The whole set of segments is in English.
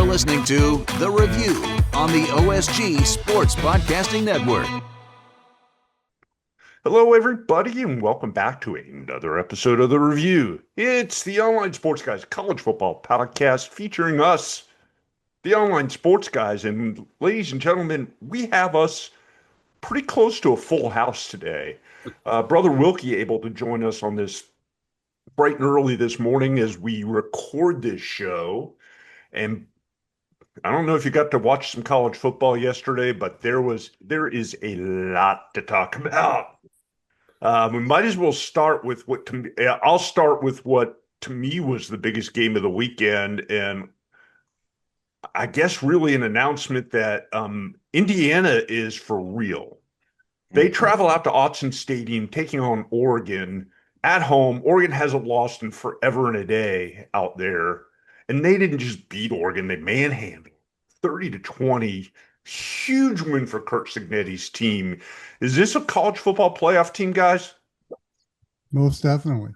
listening to The Review on the OSG Sports Podcasting Network. Hello, everybody, and welcome back to another episode of The Review. It's the Online Sports Guys College Football Podcast featuring us, the Online Sports Guys. And ladies and gentlemen, we have us pretty close to a full house today. Brother Wilkie able to join us on this bright and early this morning as we record this show. And I don't know if you got to watch some college football yesterday, but there is a lot to talk about. We might as well start with I'll start with what to me was the biggest game of the weekend, and I guess really an announcement that Indiana is for real. They travel out to Autzen Stadium, taking on Oregon at home. Oregon hasn't lost in forever and a day out there, and they didn't just beat Oregon; they manhandled 30-20. Huge win for Curt Cignetti's team. Is this a college football playoff team, guys? Most definitely.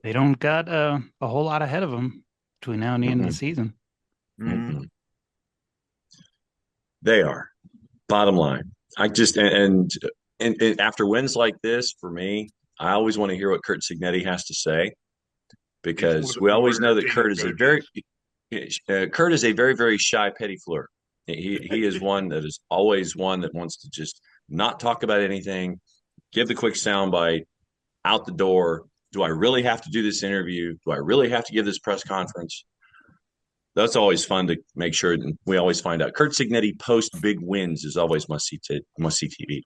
They don't got a whole lot ahead of them between now and the end of the season. Mm-hmm. They are. Bottom line. I just and after wins like this, for me, I always want to hear what Curt Cignetti has to say, because we always know that Curt is a very, very shy petit fleur. He is one that is always one that wants to just not talk about anything, give the quick soundbite, out the door. Do I really have to do this interview? Do I really have to give this press conference? That's always fun to make sure we always find out. Curt Cignetti post big wins is always must-see TV.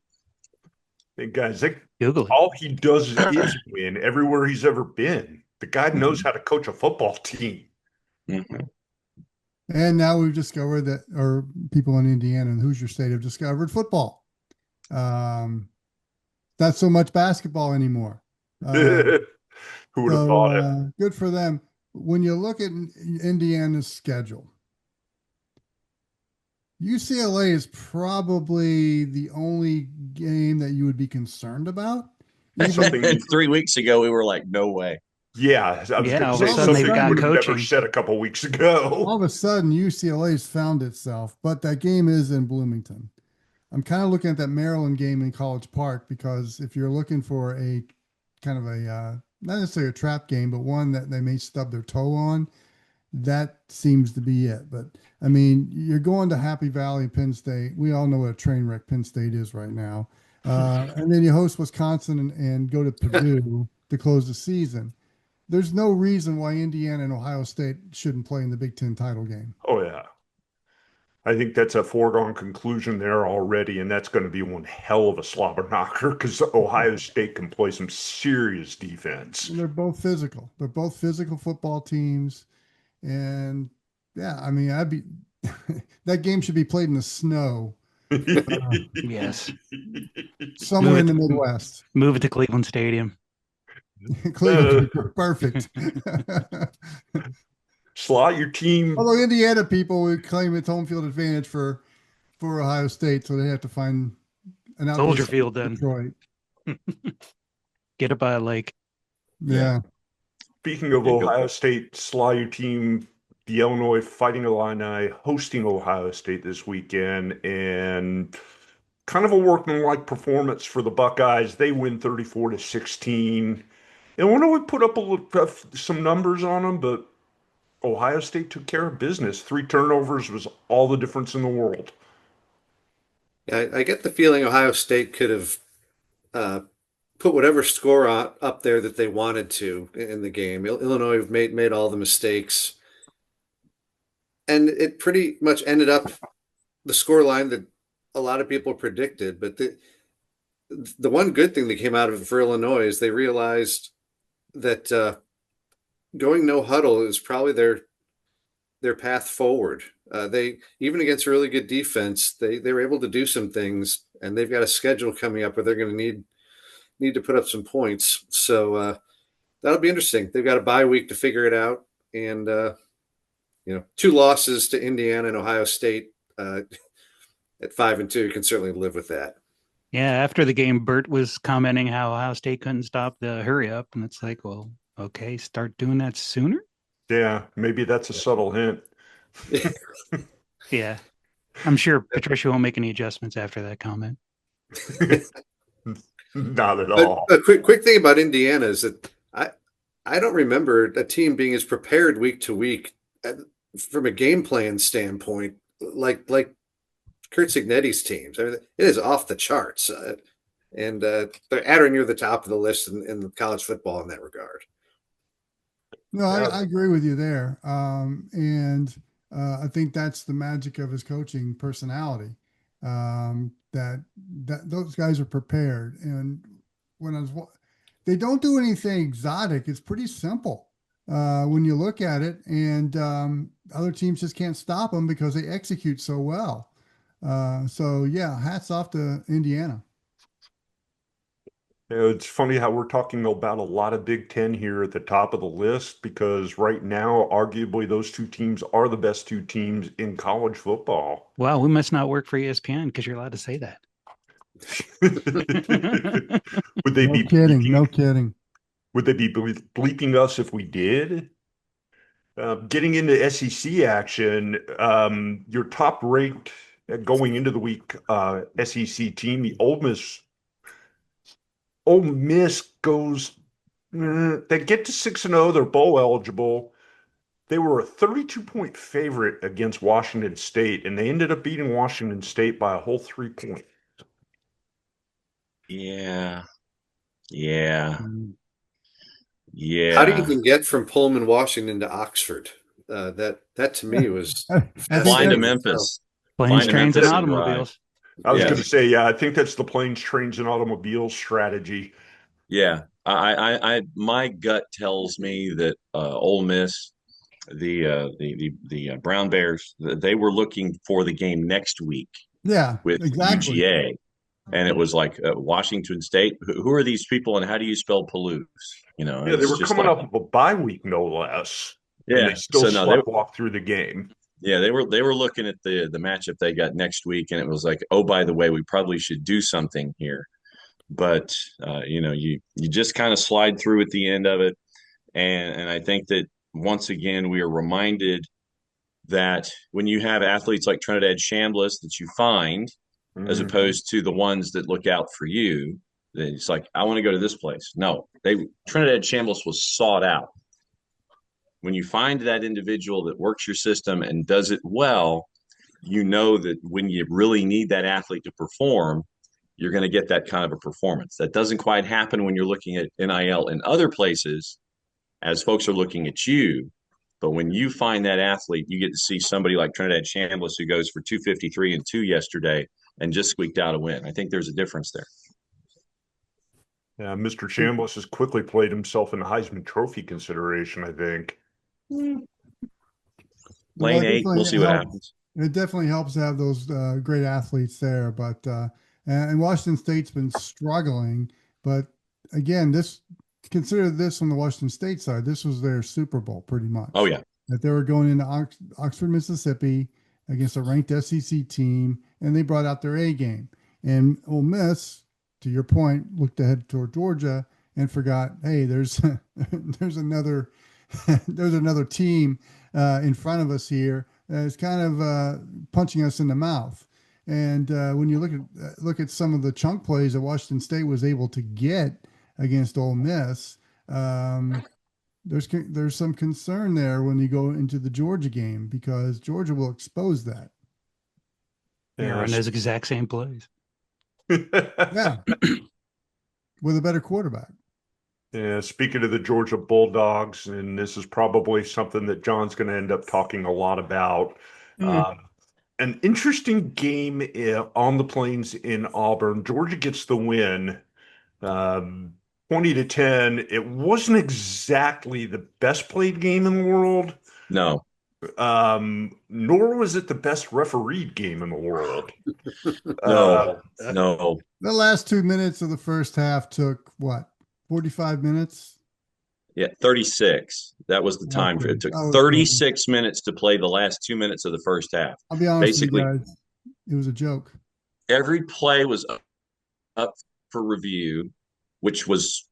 Hey guys, all he does is win everywhere he's ever been. The guy knows how to coach a football team. Mm-hmm. And now we've discovered that, or people in Indiana and Hoosier State have discovered football. Not so much basketball anymore. Who would have thought it? Good for them. When you look at Indiana's schedule, UCLA is probably the only game that you would be concerned about. And 3 weeks ago, we were like, no way. Yeah, I was going to say something we would have never said a couple weeks ago. All of a sudden, UCLA's found itself, but that game is in Bloomington. I'm kind of looking at that Maryland game in College Park, because if you're looking for a kind of a not necessarily a trap game, but one that they may stub their toe on, that seems to be it. But I mean, you're going to Happy Valley, Penn State. We all know what a train wreck Penn State is right now. And then you host Wisconsin and go to Purdue to close the season. There's no reason why Indiana and Ohio State shouldn't play in the Big Ten title game. Oh, yeah. I think that's a foregone conclusion there already, and that's going to be one hell of a slobber knocker, because Ohio State can play some serious defense. And they're both physical. They're both physical football teams. And, yeah, I mean, that game should be played in the snow. Yes. Somewhere in the Midwest. Move it to Cleveland Stadium. Cleveland, perfect. Slot your team. Although Indiana people would claim it's home field advantage for Ohio State, so they have to find an outdoor Soldier Field then. Detroit. Get it by a lake. Yeah. Speaking of Ohio State, slot your team. The Illinois Fighting Illini hosting Ohio State this weekend, and kind of a workmanlike performance for the Buckeyes. They win 34-16. Illinois would put up some numbers on them, but Ohio State took care of business. 3 turnovers was all the difference in the world. Yeah, I get the feeling Ohio State could have put whatever score up there that they wanted to in the game. Illinois made all the mistakes, and it pretty much ended up the score line that a lot of people predicted. But the one good thing that came out of it for Illinois is they realized that going no huddle is probably their path forward. They, even against a really good defense, they were able to do some things, and they've got a schedule coming up where they're going to need to put up some points. So that'll be interesting. They've got a bye week to figure it out, and 2 losses to Indiana and Ohio State at 5-2, you can certainly live with that. Yeah, after the game, Bert was commenting how Ohio State couldn't stop the hurry up, and it's like, well, okay, start doing that sooner. Yeah, maybe that's a subtle hint. Yeah. I'm sure Patricia won't make any adjustments after that comment. Not at But all. a quick thing about Indiana is that I don't remember a team being as prepared week to week from a game plan standpoint like Kurt Cignetti's teams. I mean, it is off the charts, and they're at or near the top of the list in college football in that regard. No, Yeah. I agree with you there. And I think that's the magic of his coaching personality. That those guys are prepared. And when they don't do anything exotic. It's pretty simple when you look at it. And other teams just can't stop them because they execute so well. So yeah, hats off to Indiana. It's funny how we're talking about a lot of Big Ten here at the top of the list because right now, arguably, those two teams are the best two teams in college football. Wow, we must not work for ESPN because you're allowed to say that. Would they No be kidding. bleeping, No kidding. would they be bleeping us if we did? Getting into SEC action, your top ranked going into the week SEC team, the Ole Miss goes. They get to 6-0. They're bowl eligible. They were a 32-point favorite against Washington State, and they ended up beating Washington State by a whole 3 points. Yeah. Mm. How do you even get from Pullman, Washington to Oxford? That to me was I think Flying to fascinating. Memphis. Planes, Flying to trains, and Memphis and drive. automobiles. I was Yeah. going to say, yeah, I think that's the planes, trains, and automobiles strategy. Yeah, my gut tells me that Ole Miss, the Brown Bears, they were looking for the game next week Yeah, with exactly. UGA, and it was like Washington State. Who are these people, and how do you spell Palouse? You know, Yeah, they it's were just coming like, off of a bye week, no less. And yeah. they still So no, they walk through the game. yeah they were looking at the matchup they got next week, and it was like, oh, by the way, we probably should do something here. But you just kind of slide through at the end of it, and I think that once again we are reminded that when you have athletes like Trinidad Chambliss that you find, as Mhm. opposed to the ones that look out for you, then it's like, I want to go to this place. No, Trinidad Chambliss was sought out. When you find that individual that works your system and does it well, you know that when you really need that athlete to perform, you're going to get that kind of a performance. That doesn't quite happen when you're looking at NIL in other places as folks are looking at you. But when you find that athlete, you get to see somebody like Trinidad Chambliss who goes for 253 and 2 yesterday and just squeaked out a win. I think there's a difference there. Yeah, Mr. Chambliss has quickly played himself in the Heisman Trophy consideration, I think. Lane Well, it 8, definitely we'll see what helps. happens. It definitely helps to have those great athletes there, but and Washington State's been struggling. But again, consider this from the Washington State side. This was their Super Bowl, pretty much. Oh, yeah. That they were going into Oxford, Mississippi, against a ranked SEC team, and they brought out their A game. And Ole Miss, to your point, looked ahead toward Georgia and forgot, hey, there's there's another there's another team in front of us here. It's kind of punching us in the mouth. And when you look at some of the chunk plays that Washington State was able to get against Ole Miss, there's some concern there when you go into the Georgia game because Georgia will expose that. Yeah, run those exact same plays. Yeah, with a better quarterback. Yeah, speaking of the Georgia Bulldogs, and this is probably something that John's going to end up talking a lot about. An interesting game on the Plains in Auburn. Georgia gets the win, 20-10. It wasn't exactly the best played game in the world. No. Nor was it the best refereed game in the world. No. The last 2 minutes of the first half took what? 45 minutes? Yeah, 36. That was the time. Okay. It took That was 36 minutes to play the last 2 minutes of the first half. I'll be honest Basically, with you guys. It was a joke. every play was up for review, which was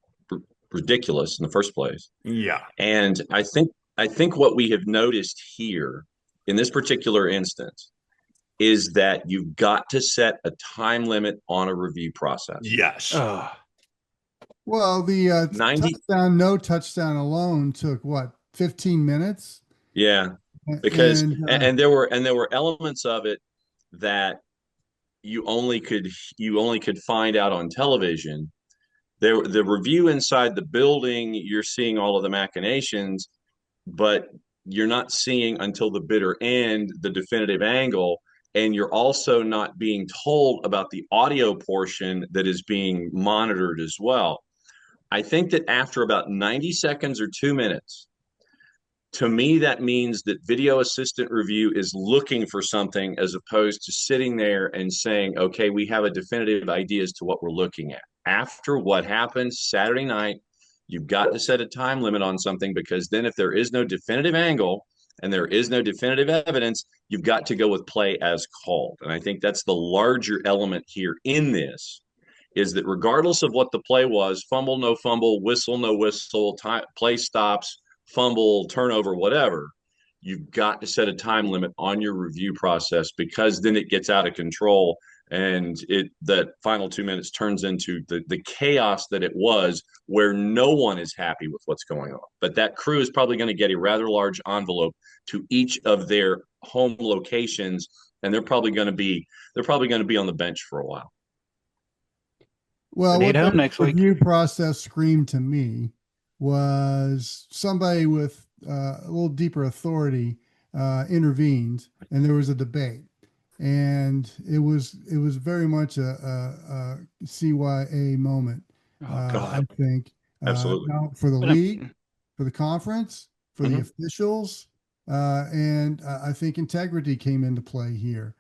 ridiculous in the first place. Yeah. And I think I think what we have noticed here in this particular instance is that you've got to set a time limit on a review process. Yes. Well, the 90, touchdown, no touchdown alone took what, 15 minutes? yeah, because And and there were elements of it that you only could find out on television. The review inside the building, you're seeing all of the machinations, but you're not seeing until the bitter end the definitive angle, and you're also not being told about the audio portion that is being monitored as well. I think that after about 90 seconds or 2 minutes, to me, that means that video assistant review is looking for something as opposed to sitting there and saying, okay, we have a definitive idea as to what we're looking at. After what happened Saturday night, you've got to set a time limit on something, because then if there is no definitive angle and there is no definitive evidence, you've got to go with play as called. And I think that's the larger element here in this, is that regardless of what the play was, fumble, no fumble, whistle, no whistle, play stops, fumble, turnover, whatever, you've got to set a time limit on your review process, because then it gets out of control, and that final 2 minutes turns into the chaos that it was, where no one is happy with what's going on. But that crew is probably going to get a rather large envelope to each of their home locations, and they're probably going to be on the bench for a while. well, They what need home that next week. review process screamed to me was somebody with a little deeper authority intervened, and there was a debate, and it was very much a CYA moment. Oh, God. I think Absolutely. now for the But, league, for the conference, for the Mhm. officials, and I think integrity came into play here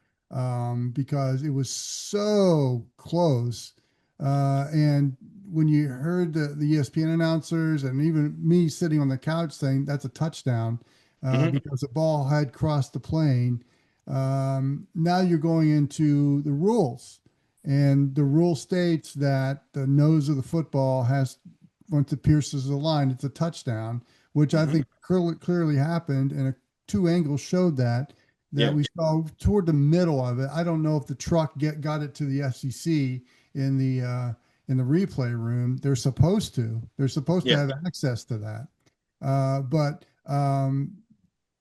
because it was so close. And when you heard the ESPN announcers and even me sitting on the couch saying that's a touchdown Mhm. because the ball had crossed the plane, now you're going into the rules. And the rule states that the nose of the football has, once it pierces the line, it's a touchdown, which I Mhm. think clearly happened. And two angles showed that Yeah. we saw toward the middle of it. I don't know if the truck got it to the SEC in the replay room. They're supposed to. They're supposed to Yeah. have access to that. But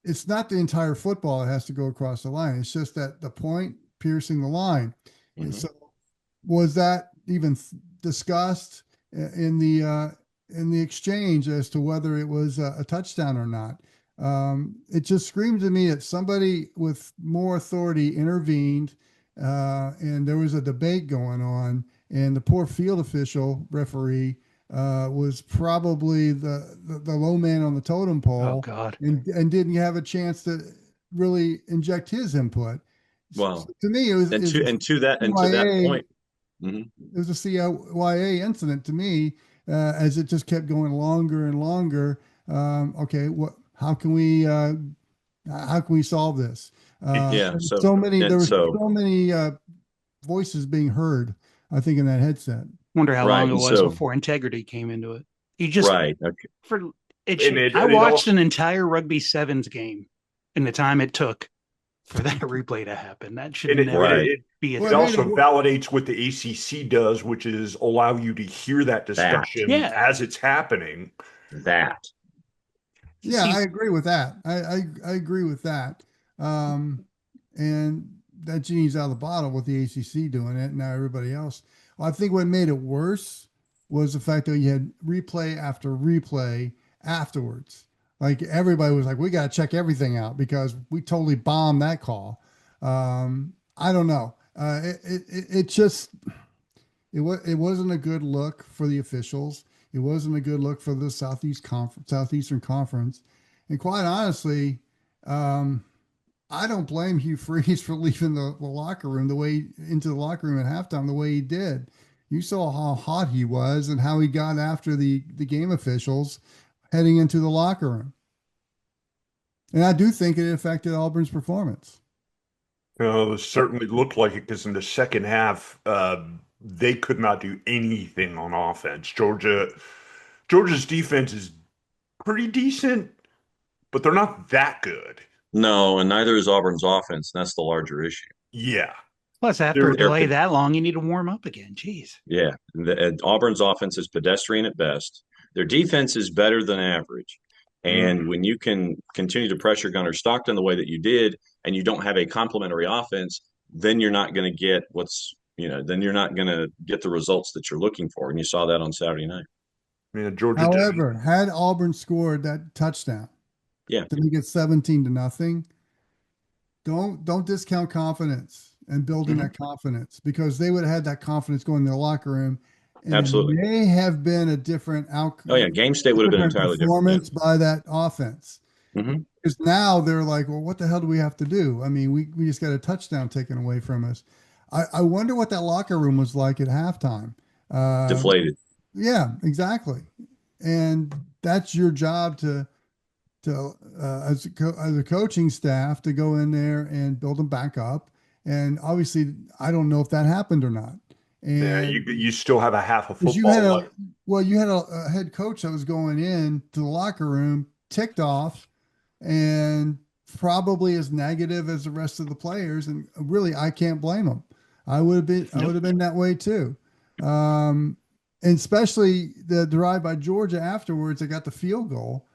it's not the entire football that has to go across the line. It's just that the point piercing the line. And Mhm. so, was that even discussed in the exchange as to whether it was a touchdown or not? It just screams to me that somebody with more authority intervened, and there was a debate going on, and the poor field official referee was probably the low man on the totem pole, Oh, God. and didn't have a chance to really inject his input. Wow. So to me, it was And is to that point, mhm. it was a CYA incident to me, as it just kept going longer and longer. Okay, how can we solve this? Yeah. And So so many and there was so so many voices being heard, I think, in that headset. Wonder how right. long it And was so before integrity came into it. You just right. Okay. for it. And it I and it watched also an entire rugby sevens game in the time it took for that replay to happen. That should and it, never Right. it, be a Well, it it thing. made also it validates what the ACC does, which is allow you to hear that discussion Yeah. as it's happening. That. Yeah, See, I agree with that. I agree with that. And that genie's out of the bottle with the ACC doing it. Now everybody else. Well, I think what made it worse was the fact that you had replay after replay afterwards. Like everybody was like, we got to check everything out because we totally bombed that call. I don't know. It just it wasn't a good look for the officials. It wasn't a good look for the Southeastern Conference, and quite honestly, I don't blame Hugh Freeze for leaving the locker room into the locker room at halftime the way he did. You saw how hot he was and how he got after the game officials heading into the locker room, and I do think it affected Auburn's performance. It certainly looked like it because in the second half, they could not do anything on offense. Georgia's defense is pretty decent, but they're not that good. No, and neither is Auburn's offense. That's the larger issue. Yeah. Plus, after a They're- delay that long, you need to warm up again. Jeez. Yeah, Auburn's offense is pedestrian at best. Their defense is better than average. And when you can continue to pressure Gunnar Stockton the way that you did, and you don't have a complementary offense, then you're not going to get then you're not going to get the results that you're looking for. And you saw that on Saturday night. I mean, Georgia. However, had Auburn scored that touchdown, Yeah, to make it 17-0, don't discount confidence and building that confidence, because they would have had that confidence going in their locker room. And Absolutely. it may have been a different outcome. Oh yeah, game state would have been entirely different. Performance by that offense. Mhm. Because now they're like, well, what the hell do we have to do? I mean, we just got a touchdown taken away from us. I wonder what that locker room was like at halftime. Deflated. Yeah, exactly. And that's your job to as a coaching staff, to go in there and build them back up. And obviously, I don't know if that happened or not. And Yeah, you still have a half of 'cause football. you had a head coach that was going in to the locker room ticked off and probably as negative as the rest of the players. And really, I can't blame him. I would have been that way too. And especially the drive by Georgia afterwards, they got the field goal.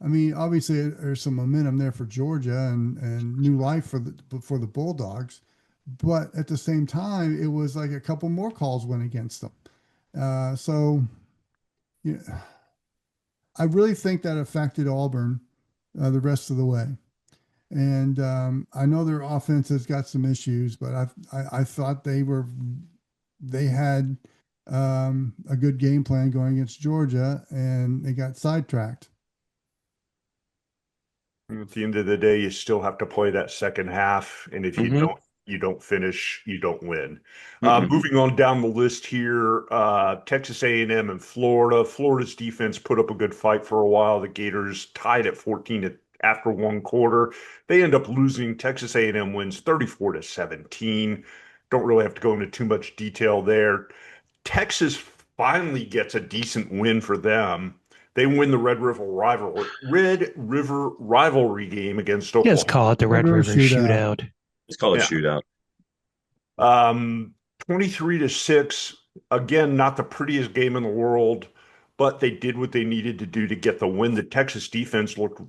I mean, obviously there's some momentum there for Georgia and new life for the Bulldogs, but at the same time, it was like a couple more calls went against them. So, yeah, I really think that affected Auburn the rest of the way. And I know their offense has got some issues, but I thought they had a good game plan going against Georgia, and they got sidetracked. At the end of the day, you still have to play that second half, and if you don't finish, you don't win. Moving on down the list here, Texas A&M and Florida. Florida's defense put up a good fight for a while. The Gators tied at 14 after one quarter. They end up losing. Texas A&M wins 34-17. Don't really have to go into too much detail there. Texas finally gets a decent win for them. They win the Red River rivalry game against Oklahoma. Just call it the Red River Shootout. Let's call it shootout. 23-6. Again, not the prettiest game in the world, but they did what they needed to do to get the win. The Texas defense looked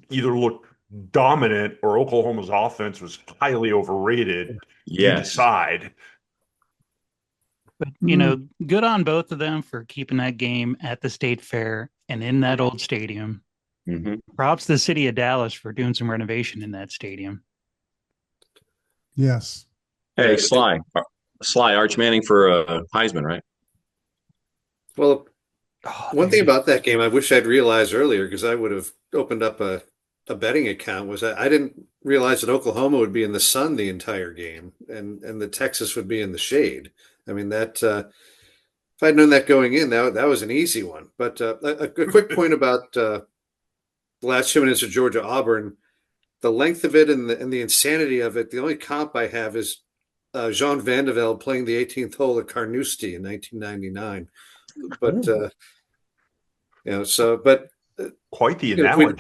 dominant, or Oklahoma's offense was highly overrated. Yes. Decide. But, good on both of them for keeping that game at the State Fair and in that old stadium. Props to the city of Dallas for doing some renovation in that stadium. Yes. Hey, Sly, Arch Manning for Heisman, right? Well, one thing about that game I wish I'd realized earlier, because I would have opened up a betting account, was that I didn't realize that Oklahoma would be in the sun the entire game and the Texas would be in the shade. I mean, that if I'd known that going in, that was an easy one. But a quick point about the last 2 minutes of Georgia Auburn, the length of it and the insanity of it. The only comp I have is Jean Van de Velde playing the 18th hole at Carnoustie in 1999. But quite the analogy.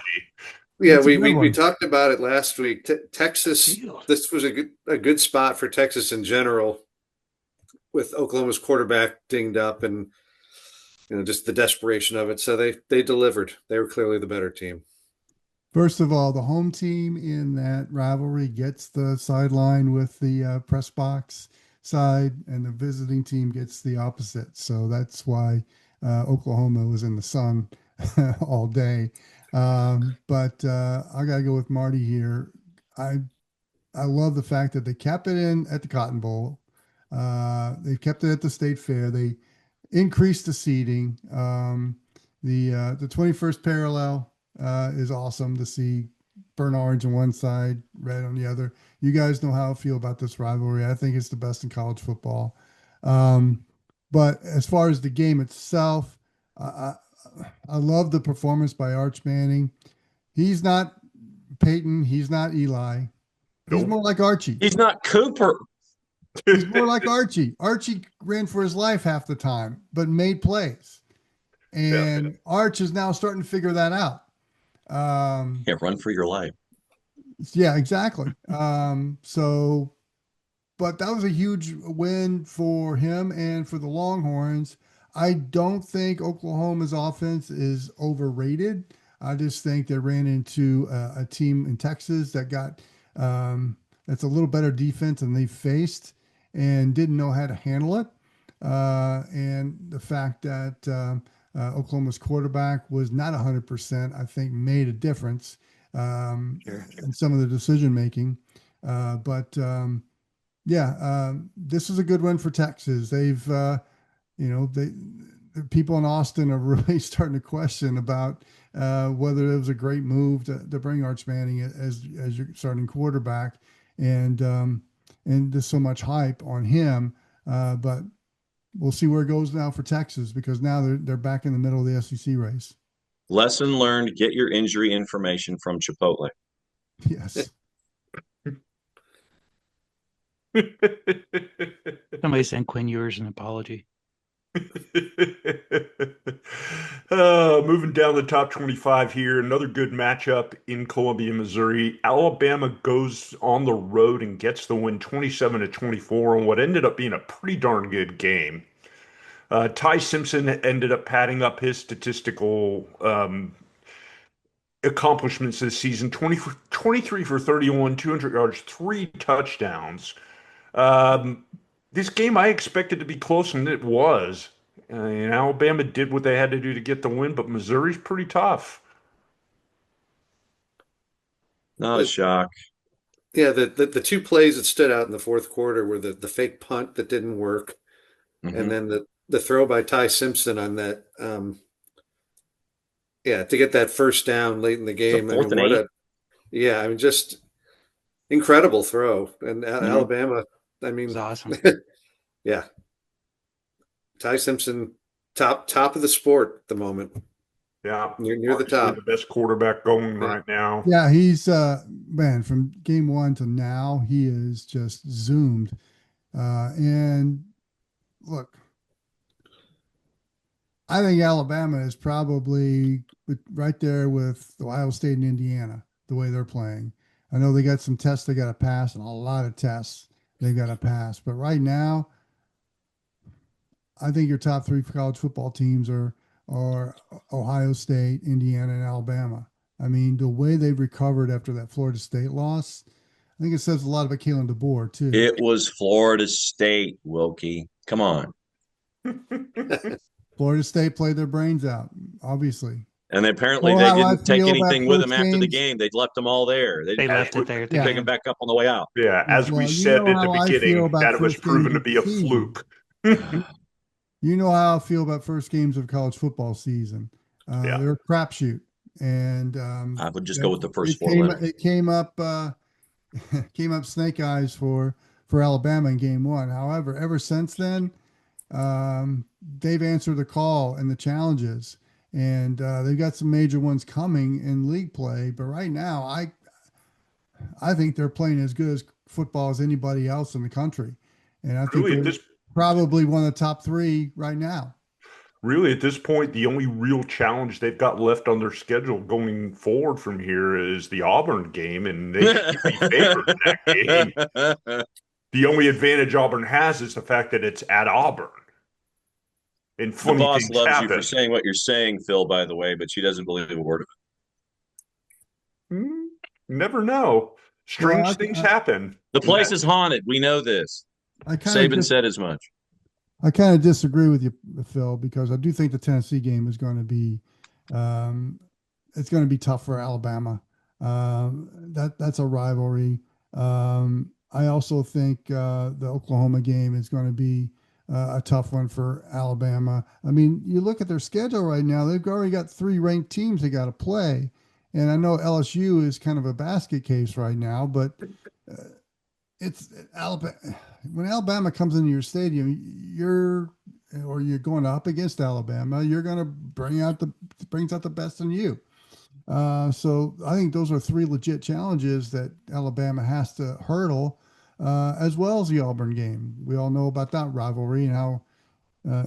We talked about it last week. Texas, this was a good spot for Texas in general, with Oklahoma's quarterback dinged up and just the desperation of it. So they delivered. They were clearly the better team. First of all, the home team in that rivalry gets the sideline with the press box side, and the visiting team gets the opposite. So that's why Oklahoma was in the sun all day. But I got to go with Marty here. I love the fact that they kept it in at the Cotton Bowl. They kept it at the State Fair. They increased the seating. The 21st parallel is awesome to see. Burnt orange on one side, red on the other. You guys know how I feel about this rivalry. I think it's the best in college football. But as far as the game itself, I love the performance by Arch Manning. He's not Peyton. He's not Eli. He's more like Archie. He's not Cooper. He's more like Archie. Archie ran for his life half the time, but made plays. And Arch is now starting to figure that out. Yeah, run for your life. Yeah, exactly. So, but that was a huge win for him and for the Longhorns. I don't think Oklahoma's offense is overrated. I just think they ran into a team in Texas that got that's a little better defense than they faced and didn't know how to handle it. And the fact that Oklahoma's quarterback was not 100%, I think, made a difference in some of the decision making. But yeah, this is a good win for Texas. They've, the people in Austin are really starting to question about whether it was a great move to bring Arch Manning as your starting quarterback, and there's so much hype on him. But we'll see where it goes now for Texas, because now they're back in the middle of the SEC race. Lesson learned: get your injury information from Chipotle. Yes. Somebody sent Quinn Ewers an apology. Moving down the top 25 here, another good matchup in Columbia, Missouri. Alabama goes on the road and gets the win 27-24 on what ended up being a pretty darn good game. Ty Simpson ended up padding up his statistical accomplishments this season: 23 for 31, 200 yards, 3 touchdowns. This game I expected to be close, and it was. And Alabama did what they had to do to get the win, but Missouri's pretty tough. Not a shock. Yeah, the two plays that stood out in the fourth quarter were the fake punt that didn't work, and then the throw by Ty Simpson on that to get that first down late in the game. Fourth and 8. I mean, just incredible throw. And Alabama, I mean, It was awesome. Yeah. Ty Simpson, top of the sport at the moment. Yeah, near the top. The best quarterback going right now. Yeah, he's man, from game one to now, he is just zoomed. And look, I think Alabama is probably right there with Ohio State and Indiana, the way they're playing. I know they got some tests they got to pass, and a lot of tests they got to pass. But right now, I think your top 3 college football teams are Ohio State, Indiana, and Alabama. I mean, the way they've recovered after that Florida State loss, I think it says a lot about Kalen DeBoer, too. It was Florida State, Wilkie. Come on. Florida State played their brains out, obviously. And apparently they didn't take anything with them after the game. They left them all there. They left it there. They pick them back up on the way out. Yeah, as we said at the beginning, that it was proven to be a fluke. You know how I feel about first games of college football season. They're a crapshoot, and I would just go with the first 4 letters. It came up snake eyes for Alabama in game 1. However, ever since then, they've answered the call and the challenges, and they've got some major ones coming in league play. But right now, I think they're playing as good as football as anybody else in the country, and I think they're probably one of the top 3 right now. Really, at this point, the only real challenge they've got left on their schedule going forward from here is the Auburn game, and they should be favored in that game. The only advantage Auburn has is the fact that it's at Auburn. And funny the boss things loves happen. You for saying what you're saying, Phil, by the way, but she doesn't believe a word of it. Never know. Strange things happen. The place is haunted. We know this. Saban said as much. I kind of disagree with you, Phil, because I do think the Tennessee game is going to be it's going to be tough for Alabama. That's a rivalry. I also think the Oklahoma game is going to be a tough one for Alabama. I mean, you look at their schedule right now; they've already got 3 ranked teams they got to play, and I know LSU is kind of a basket case right now, but it's Alabama. When Alabama comes into your stadium, you're going up against Alabama. You're going to brings out the best in you. So I think those are 3 legit challenges that Alabama has to hurdle, as well as the Auburn game. We all know about that rivalry and how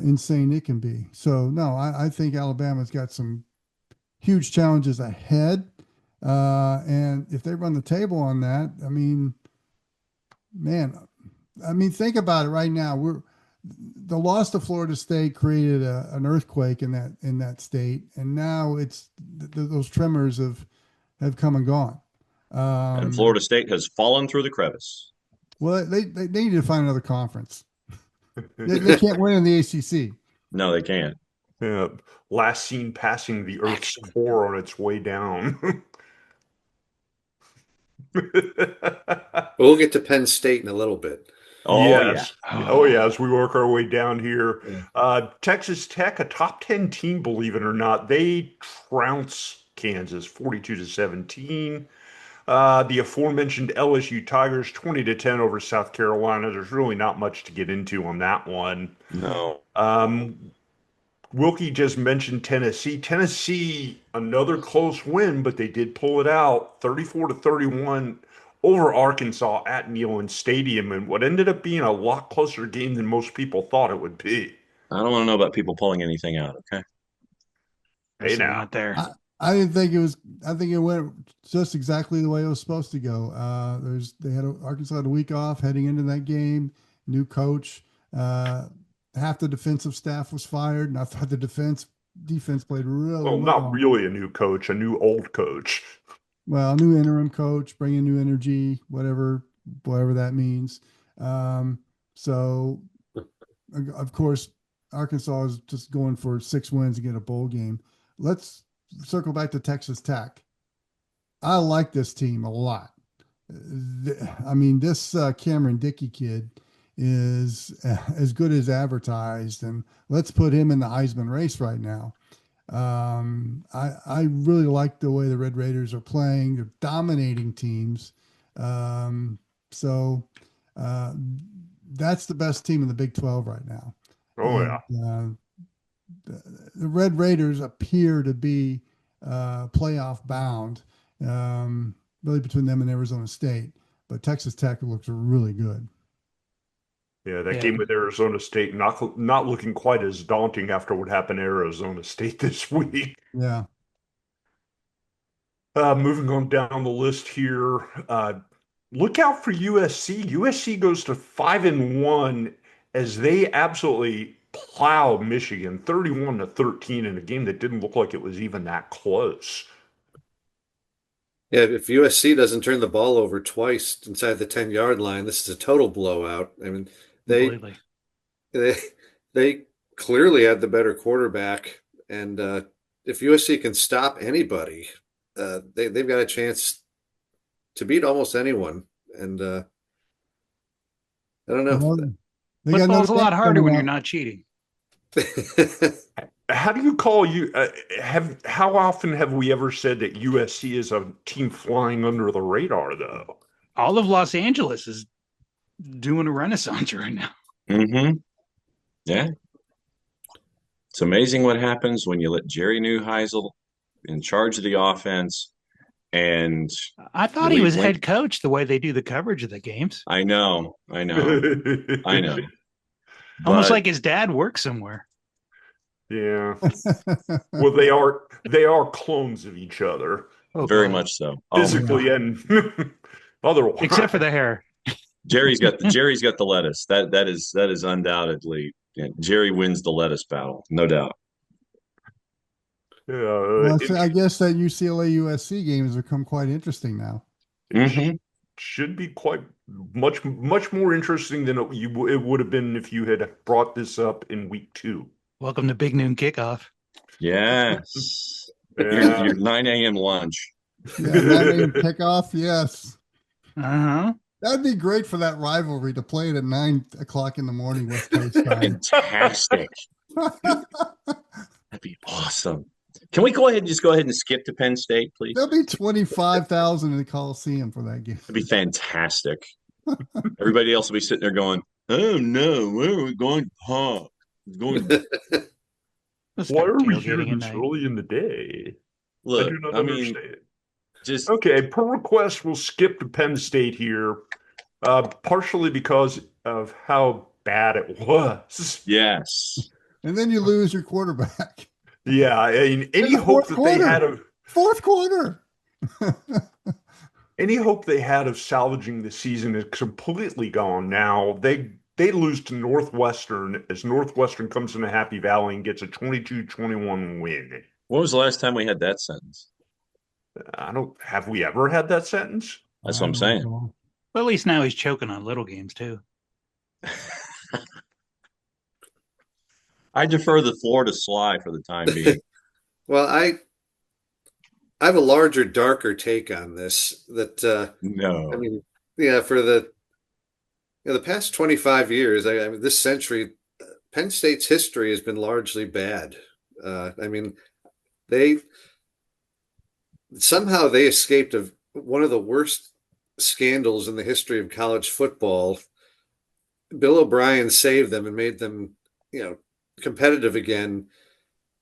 insane it can be. So no, I think Alabama's got some huge challenges ahead. And if they run the table on that, I mean, man, think about it right now. The loss to Florida State created an earthquake in that state, and now it's those tremors have come and gone. And Florida State has fallen through the crevice. Well, they need to find another conference. They can't win in the ACC. No, they can't. Yeah, last seen passing the Earth's core on its way down. We'll get to Penn State in a little bit. Oh, yes. yeah. Oh, yeah. As we work our way down here, Yeah. Texas Tech, a top 10 team, believe it or not, they trounce Kansas 42-17. The aforementioned LSU Tigers 20-10 over South Carolina. There's really not much to get into on that one. No. Wilkie just mentioned Tennessee. Tennessee, another close win, but they did pull it out 34-31 over Arkansas at Neyland Stadium, and what ended up being a lot closer game than most people thought it would be. I don't want to know about people pulling anything out, okay? Hey, now. Not there. I didn't think it was. I think it went just exactly the way it was supposed to go. Arkansas had a week off heading into that game. New coach. Half the defensive staff was fired, and I thought the defense played really well. Not really a new coach, a new old coach. Well, new interim coach, bringing new energy, whatever that means. So, of course, Arkansas is just going for 6 wins to get a bowl game. Let's circle back to Texas Tech. I like this team a lot. This Cameron Dickey kid is as good as advertised, and let's put him in the Heisman race right now. I really like the way the Red Raiders are playing. They're dominating teams. So that's the best team in the Big 12 right now. Oh, yeah. The Red Raiders appear to be playoff bound, really between them and Arizona State. But Texas Tech looks really good. Yeah, that game with Arizona State not looking quite as daunting after what happened to Arizona State this week. Yeah. Moving on down the list here, look out for USC. USC goes to 5-1 as they absolutely plow Michigan 31-13 in a game that didn't look like it was even that close. Yeah, if USC doesn't turn the ball over twice inside the 10-yard line, this is a total blowout. I mean, they clearly had the better quarterback, and if USC can stop anybody, they've got a chance to beat almost anyone. And I don't know. Football's a lot harder when you're not cheating. How do you call you? How often have we ever said that USC is a team flying under the radar, though? All of Los Angeles is doing a renaissance right now. Mm-hmm. Yeah. It's amazing what happens when you let Jerry Neuheisel in charge of the offense. And I thought he was head coach the way they do the coverage of the games. I know. Almost like his dad works somewhere. Yeah. Well, they are clones of each other. Very much so. Physically and otherwise. Except for the hair. Jerry's got the lettuce. That is undoubtedly Jerry wins the lettuce battle, no doubt. Well, I guess that UCLA USC game has become quite interesting now. Mm-hmm. Should be quite much more interesting than it would have been if you had brought this up in week 2. Welcome to Big Noon Kickoff. Yes. Your 9 a.m. lunch. Yeah, 9 a.m. kickoff. Yes. Uh-huh. That'd be great for that rivalry to play it at 9 o'clock in the morning West Coast time. Fantastic. That'd be awesome. Can we go ahead and skip to Penn State, please? There'll be 25,000 in the Coliseum for that game. That'd be fantastic. Everybody else will be sitting there going, "Oh no, where are we going? Why are we here this early in the day?" Look, I do not understand. Just okay. Per request, we'll skip to Penn State here, partially because of how bad it was. Yes. And then you lose your quarterback. Yeah, I mean, any hope that they had fourth quarter. Any hope they had of salvaging the season is completely gone now. They lose to Northwestern as Northwestern comes into Happy Valley and gets a 22-21 win. When was the last time we had that sentence? Have we ever had that sentence? That's what I'm saying. Well, at least now he's choking on little games too. I defer the floor to Sly for the time being. Well, I have a larger, darker take on this. No. I mean, yeah, for the past 25 years, I mean, this century, Penn State's history has been largely bad. I mean, they somehow they escaped one of the worst scandals in the history of college football. Bill O'Brien saved them and made them, competitive again.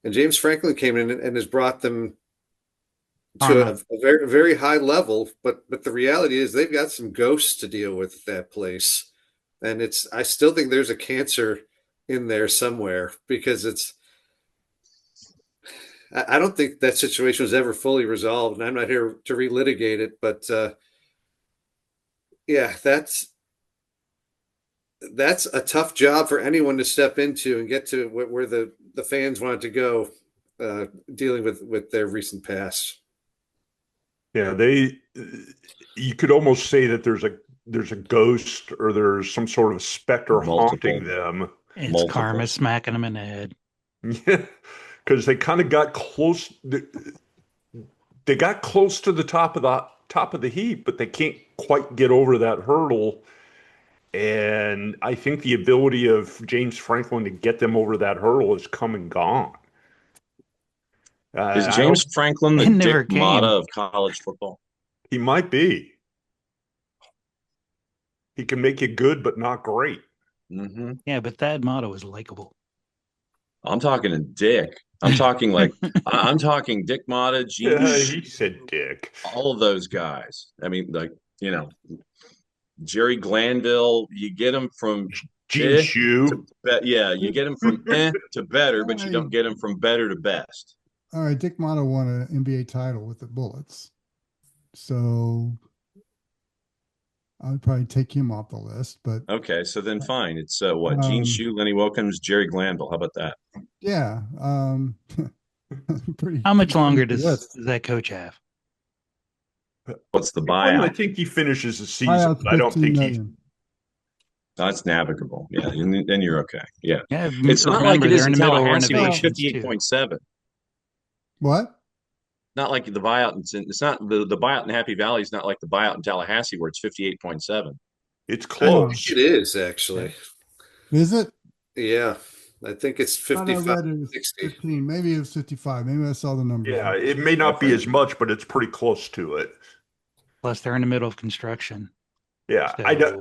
And James Franklin came in and has brought them to a very, very high level. But the reality is they've got some ghosts to deal with at that place. And I still think there's a cancer in there somewhere, because I don't think that situation was ever fully resolved, and I'm not here to relitigate it, but yeah, that's a tough job for anyone to step into and get to where the fans wanted to go, dealing with their recent past. Yeah, you could almost say that there's a ghost or there's some sort of specter haunting them. It's karma smacking them in the head. Yeah, because they kind of got close. They got close to the top of the heap, but they can't quite get over that hurdle. And I think the ability of James Franklin to get them over that hurdle is come and gone. Is James Franklin the Dick Motta of college football? He might be. He can make you good, but not great. Mm-hmm. Yeah, but Thad Matta was likable. I'm talking to Dick. I'm talking I'm talking Dick Motta, Gene. Yeah, he said Dick. All of those guys. I mean, Jerry Glanville. You get him from Gene Shue. You get him from to better, but you don't get him from better to best. All right, Dick Motta won an NBA title with the Bullets, so I would probably take him off the list. But okay, so then fine. It's Gene Shue, Lenny Wilkens, Jerry Glanville. How about that? Yeah. How much longer does that coach have? What's the buyout? I think he finishes the season. I don't think he's. That's navigable. Yeah, then you're okay. Yeah. It's not like it is in Tallahassee, where it's 58.7. What? Not like the buyout. It's not the buyout in Happy Valley is not like the buyout in Tallahassee where it's 58.7. It's close. It is actually. Is it? Yeah. I think it's 55, 60. 15. Maybe it was 55. Maybe I saw the number. Yeah, it may not be as much, but it's pretty close to it. Plus, they're in the middle of construction. Yeah, so.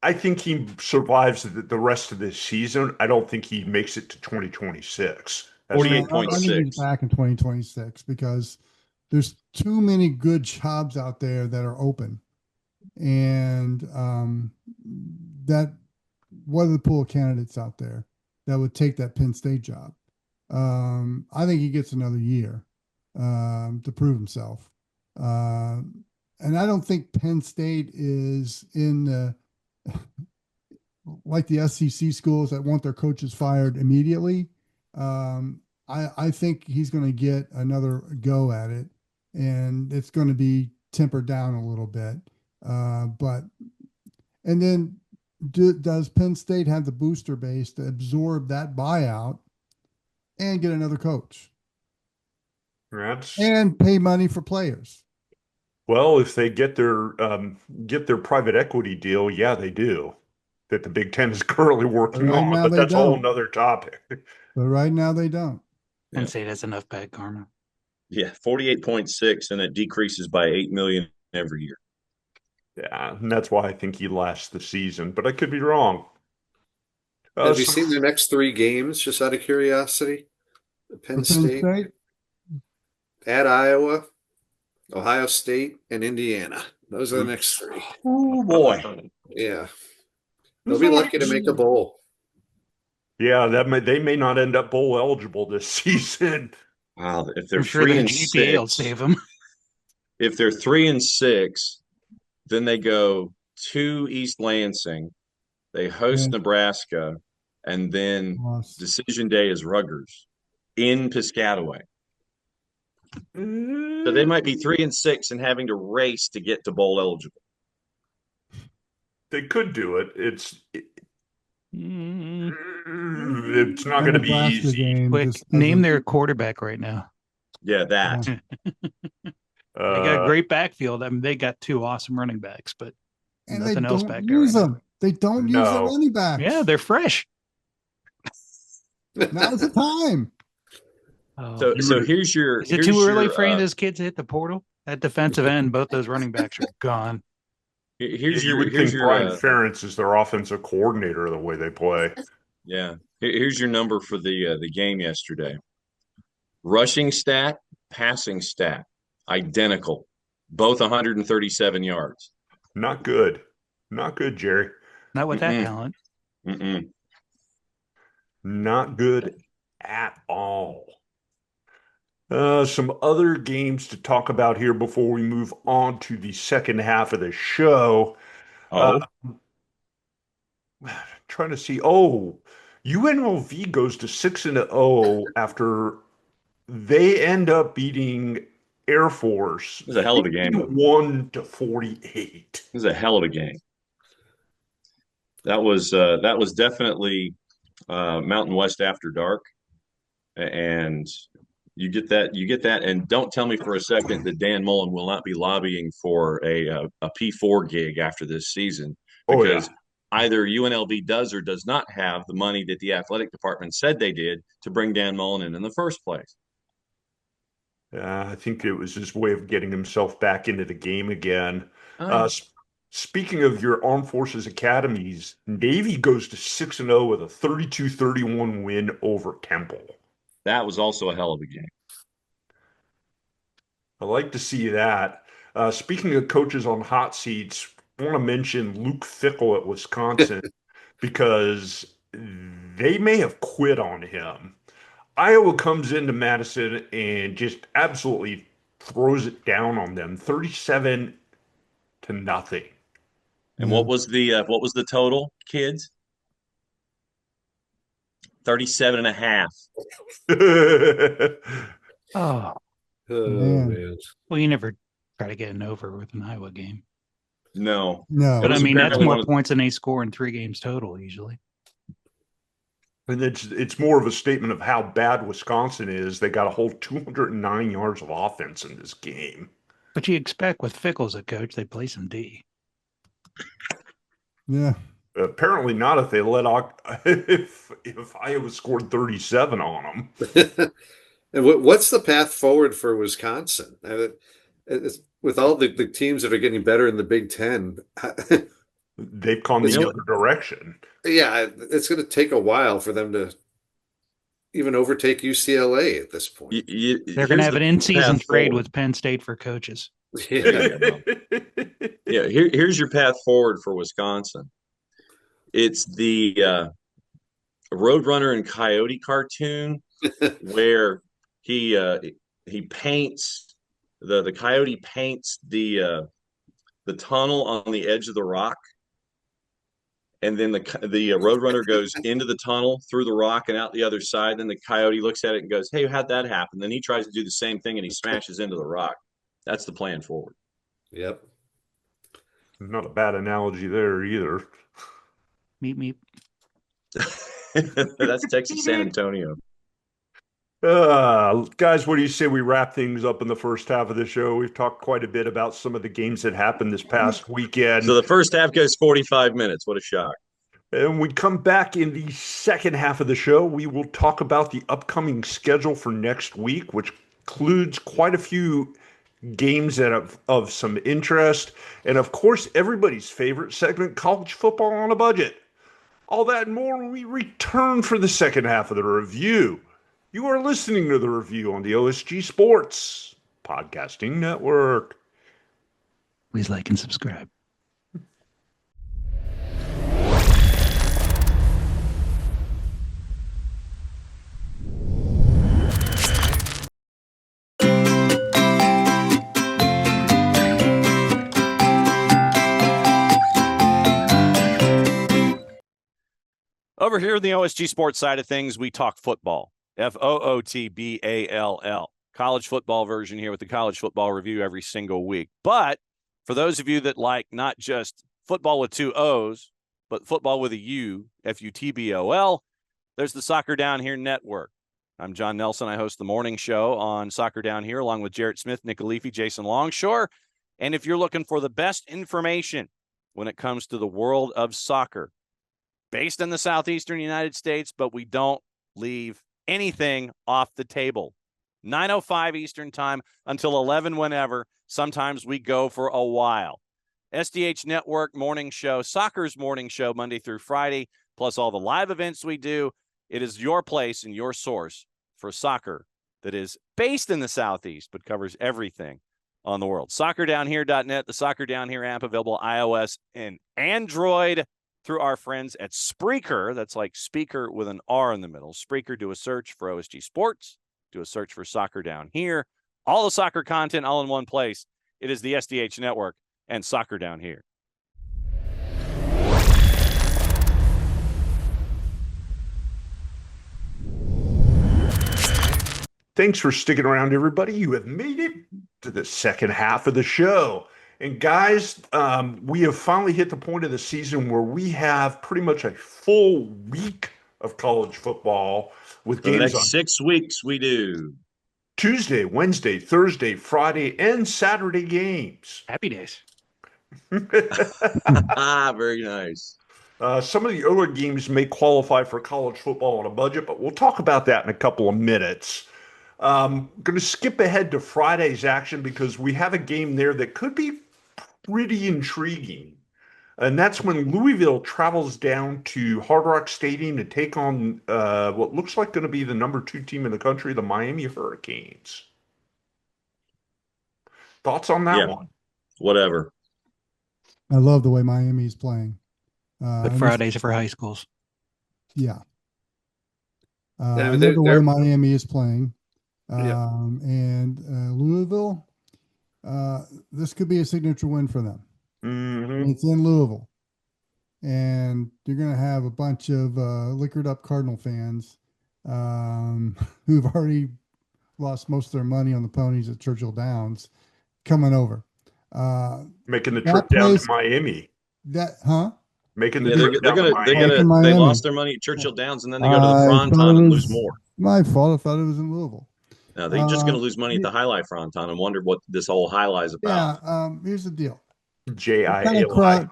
I think he survives the rest of this season. I don't think he makes it to 2026. 48.6. I think he's back in 2026 because there's too many good jobs out there that are open, and what are the pool of candidates out there that would take that Penn State job? I think he gets another year to prove himself. And I don't think Penn State is in the like the SEC schools that want their coaches fired immediately. I think he's going to get another go at it, and it's going to be tempered down a little bit. And then does Penn State have the booster base to absorb that buyout and get another coach and pay money for players? Well, if they get their private equity deal, yeah, they do. That the Big Ten is currently working on, but that's a whole nother topic. But right now they don't. Penn State has enough bad karma. Yeah, 48.6, and it decreases by $8 million every year. Yeah, and that's why I think he lasts the season, but I could be wrong. Have you seen the next 3 games, just out of curiosity? Penn State, at Iowa, Ohio State, and Indiana. Those are the next 3. Oh, boy. Yeah. They'll be lucky to make a bowl. Yeah, they may not end up bowl eligible this season. Wow, if they're I'm sure 3 the and GPA will 6, save them. If they're 3-6, then they go to East Lansing, they host Nebraska, and then decision day is Rutgers in Piscataway. So they might be 3-6 and having to race to get to bowl eligible. They could do it. It's not going to be easy. Quick, name their quarterback right now. Yeah, that. They got a great backfield. I mean, they got 2 awesome running backs, but nothing else back there. They don't use the running backs. Yeah, they're fresh. Now's the time. So here's your. Is it too early for any of those kids to hit the portal? At defensive end, both those running backs are gone. You would think Brian Ferentz is their offensive coordinator the way they play. Yeah. Here's your number for the game yesterday. Rushing stat, passing stat, identical. Both 137 yards. Not good. Not good, Jerry. Not with that talent. Not good at all. Some other games to talk about here before we move on to the second half of the show. Trying to see. UNLV goes to 6-0 after they end up beating Air Force. It was a hell of a game. 51-48. It was a hell of a game. That was definitely Mountain West after dark, and you get that. And don't tell me for a second that Dan Mullen will not be lobbying for a P4 gig after this season, because either UNLV does or does not have the money that the athletic department said they did to bring Dan Mullen in the first place. I think it was his way of getting himself back into the game again. Speaking of your Armed Forces Academies, Navy goes to 6-0 with a 32-31 win over Temple. That was also a hell of a game. I like to see that. Speaking of coaches on hot seats, I want to mention Luke Fickell at Wisconsin because they may have quit on him. Iowa comes into Madison and just absolutely throws it down on them, 37-0. And what was the total, kids? 37.5. Oh man. Well, you never try to get an over with an Iowa game. No. But I mean, that's more points than they score in 3 games total usually. And it's more of a statement of how bad Wisconsin is. They got a whole 209 yards of offense in this game. But you expect with Fickell as a coach, they play some D. Yeah. Apparently not if they let if Iowa scored 37 on them. And what's the path forward for Wisconsin? With all the teams that are getting better in the Big Ten, they've gone the other direction. Yeah, it's going to take a while for them to even overtake UCLA at this point. They're going to have an in-season trade with Penn State for coaches. Yeah. Here's your path forward for Wisconsin. It's the Roadrunner and Coyote cartoon where he paints the coyote paints the tunnel on the edge of the rock, and then the Roadrunner goes into the tunnel through the rock and out the other side. Then the coyote looks at it and goes, "Hey, how'd that happen?" Then he tries to do the same thing and he smashes into the rock. That's the plan forward. Yep. Not a bad analogy there either. Meep. That's Texas San Antonio. Guys, what do you say we wrap things up in the first half of the show? We've talked quite a bit about some of the games that happened this past weekend. So the first half goes 45 minutes. What a shock. And we come back in the second half of the show. We will talk about the upcoming schedule for next week, which includes quite a few games that of some interest. And, of course, everybody's favorite segment, college football on a budget. All that and more when we return for the second half of the review. You are listening to the review on the OSG Sports Podcasting Network. Please like and subscribe. over here in the OSG sports side of things, we talk football. FOOTBALL. College football version here with the college football review every single week. But for those of you that like not just football with 2 O's, but football with a U, FUTBOL, there's the Soccer Down Here Network. I'm John Nelson. I host the morning show on Soccer Down Here along with Jarrett Smith, Nick Alifi, Jason Longshore. And if you're looking for the best information when it comes to the world of soccer, based in the southeastern United States, but we don't leave anything off the table. 9:05 Eastern time until 11 whenever. Sometimes we go for a while. SDH Network morning show, soccer's morning show, Monday through Friday, plus all the live events we do. It is your place and your source for soccer that is based in the Southeast, but covers everything on the world. SoccerDownHere.net, the Soccer Down Here app, available iOS and Android through our friends at Spreaker. That's like speaker with an R in the middle. Spreaker, do a search for OSG Sports. Do a search for Soccer Down Here. All the soccer content all in one place. It is the SDH Network and Soccer Down Here. Thanks for sticking around, everybody. You have made it to the second half of the show. And guys, we have finally hit the point of the season where we have pretty much a full week of college football with For the games next on 6 weeks, we do. Tuesday, Wednesday, Thursday, Friday, and Saturday games. Happy days. Very nice. Some of the other games may qualify for college football on a budget, but we'll talk about that in a couple of minutes. Going to skip ahead to Friday's action because we have a game there that could be pretty intriguing. And that's when Louisville travels down to Hard Rock Stadium to take on what looks like going to be the number 2 team in the country, the Miami Hurricanes. Thoughts on that one? Whatever. I love the way Miami's playing. But Fridays are for high schools. Yeah. Yeah, I love the way Miami is playing. And Louisville, this could be a signature win for them. Mm-hmm. It's in Louisville. And you're going to have a bunch of liquored up Cardinal fans who've already lost most of their money on the ponies at Churchill Downs coming over. Making the trip down to Miami. Making the trip down to Miami. They lost their money at Churchill Downs, and then they go to the Fronton and lose more. My fault. I thought it was in Louisville. No, they're just going to lose money at the Highlight Fronton and wonder what this whole highlight is about. Yeah, here's the deal. JIALI.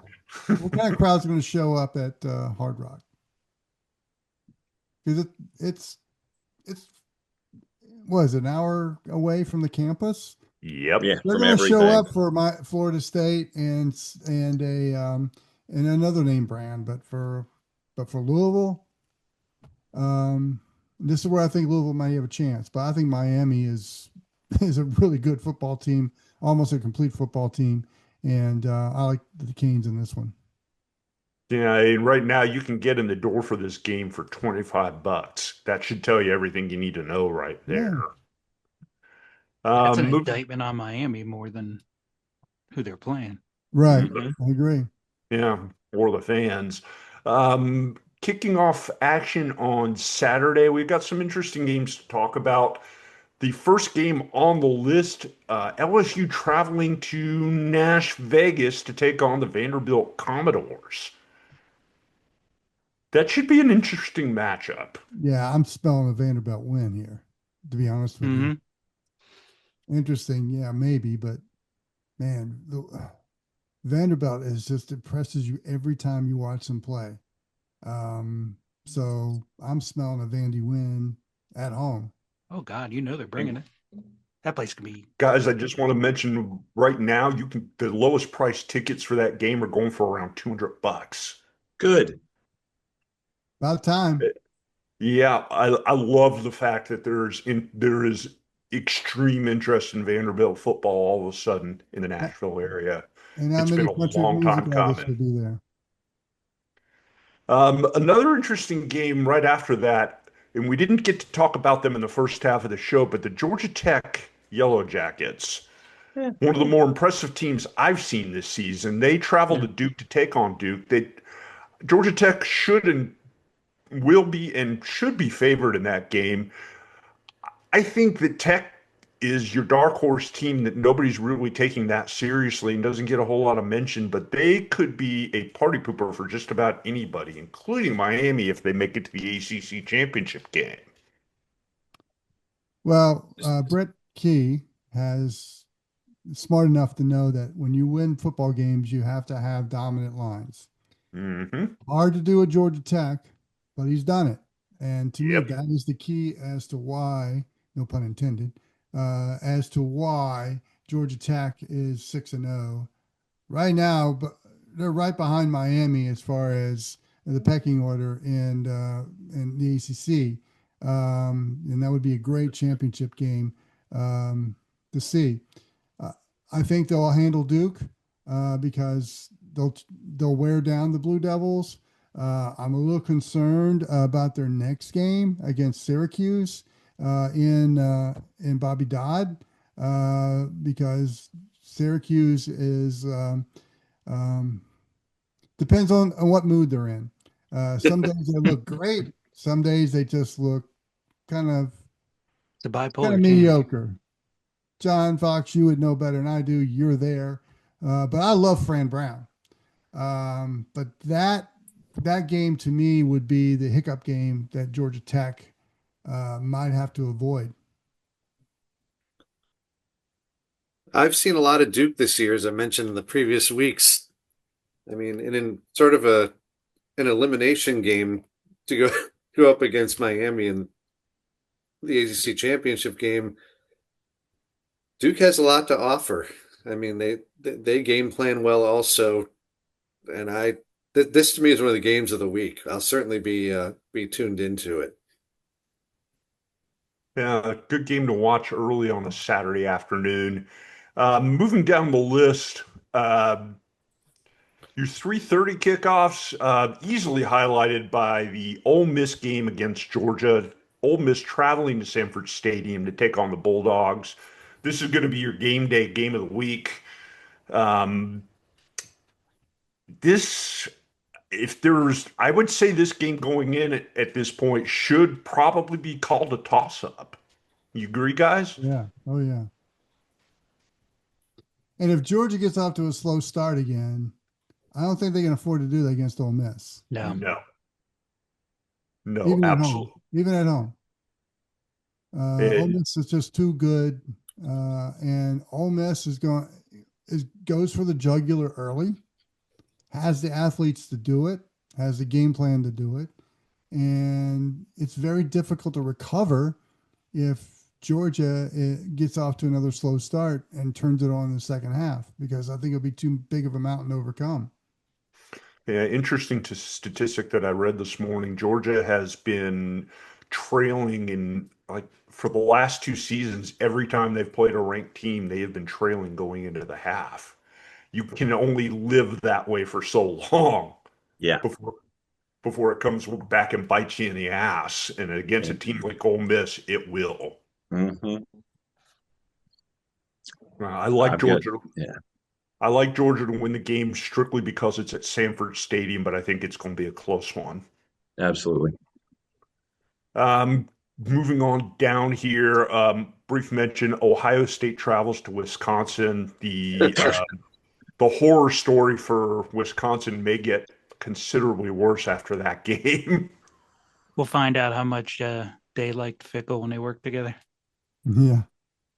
What kind of crowd's going to show up at Hard Rock? Because it's what is it, an hour away from the campus? Yep. Yeah, They're going to show up for my Florida State and another name brand, but for Louisville, this is where I think Louisville might have a chance. But I think Miami is a really good football team, almost a complete football team, and I like the Canes in this one. Yeah, and right now you can get in the door for this game for $25. That should tell you everything you need to know right there. Yeah. That's an indictment on Miami more than who they're playing. Right. I agree. Yeah, or the fans. Kicking off action on Saturday, we've got some interesting games to talk about. The first game on the list, LSU traveling to Nash Vegas to take on the Vanderbilt Commodores. That should be an interesting matchup. Yeah, I'm spelling a Vanderbilt win here, to be honest with you. Interesting, yeah, maybe, but man, Vanderbilt just impresses you every time you watch them play. So I'm smelling a Vandy win at home. Oh God, they're bringing it. That place can be. Guys, I just want to mention right now, the lowest price tickets for that game are going for around $200. Good. About time. Yeah, I love the fact that there is extreme interest in Vanderbilt football all of a sudden in the Nashville area. And it's been a long time coming. Be there. Another interesting game right after that, and we didn't get to talk about them in the first half of the show, but the Georgia Tech Yellow Jackets, one of the more impressive teams I've seen this season. They traveled to Duke to take on Duke. Georgia Tech should, will be and should be favored in that game. I think that Tech is your dark horse team that nobody's really taking that seriously and doesn't get a whole lot of mention, but they could be a party pooper for just about anybody, including Miami, if they make it to the ACC championship game. Well, Brett Key has smart enough to know that when you win football games, you have to have dominant lines. Mm-hmm. Hard to do at Georgia Tech, but he's done it. And to Yep. me, that is the key as to why, no pun intended, as to why Georgia Tech is 6-0 right now. But they're right behind Miami as far as the pecking order and the ACC. And that would be a great championship game to see. I think they'll handle Duke because they'll wear down the Blue Devils. I'm a little concerned about their next game against Syracuse in Bobby Dodd because Syracuse is depends on what mood they're in. Some days they look great. Some days they just look kind of bipolar mediocre. John Fox, you would know better than I do. You're there. But I love Fran Brown. But that game to me would be the hiccup game that Georgia Tech might have to avoid. I've seen a lot of Duke this year, as I mentioned in the previous weeks. I mean, and in sort of an elimination game to go up against Miami in the ACC championship game, Duke has a lot to offer. I mean, they game plan well also, and this to me is one of the games of the week. I'll certainly be tuned into it. Yeah, good game to watch early on a Saturday afternoon. Moving down the list, your 3:30 kickoffs, easily highlighted by the Ole Miss game against Georgia. Ole Miss traveling to Sanford Stadium to take on the Bulldogs. This is going to be your game day game of the week. I would say this game going in at this point should probably be called a toss-up. You agree, guys? Yeah. Oh, yeah. And if Georgia gets off to a slow start again, I don't think they can afford to do that against Ole Miss. No, Even absolutely. Even at home. Ole Miss is just too good. And Ole Miss goes for the jugular early, has the athletes to do it, has the game plan to do it. And it's very difficult to recover if Georgia gets off to another slow start and turns it on in the second half, because I think it'll be too big of a mountain to overcome. Yeah, interesting statistic that I read this morning. Georgia has been trailing for the last 2 seasons. Every time they've played a ranked team, they have been trailing going into the half. You can only live that way for so long. Yeah. Before it comes back and bites you in the ass. And against a team like Ole Miss, it will. Mm-hmm. I like Georgia. I like Georgia to win the game strictly because it's at Sanford Stadium, but I think it's going to be a close one. Absolutely. Moving on down here, brief mention: Ohio State travels to Wisconsin. The horror story for Wisconsin may get considerably worse after that game. We'll find out how much they liked Fickle when they worked together. Yeah.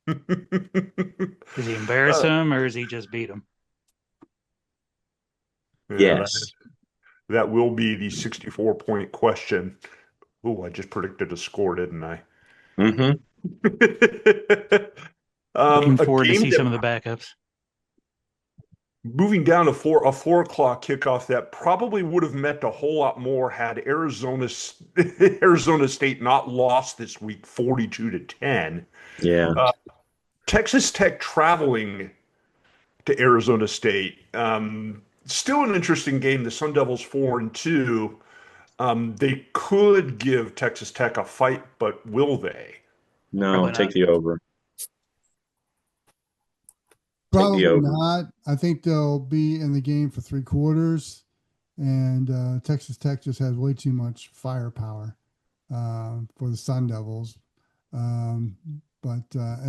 Does he embarrass him or does he just beat him? Yes. That will be the 64-point question. Oh, I just predicted a score, didn't I? Mm-hmm. Looking forward to see some of the backups. Moving down to a 4 o'clock kickoff that probably would have meant a whole lot more had Arizona State not lost this week 42-10. Yeah. Texas Tech traveling to Arizona State. Still an interesting game. The Sun Devils 4-2. They could give Texas Tech a fight, but will they? No, take the over. Probably not. I think they'll be in the game for 3 quarters. and Texas Tech just has way too much firepower for the Sun Devils. And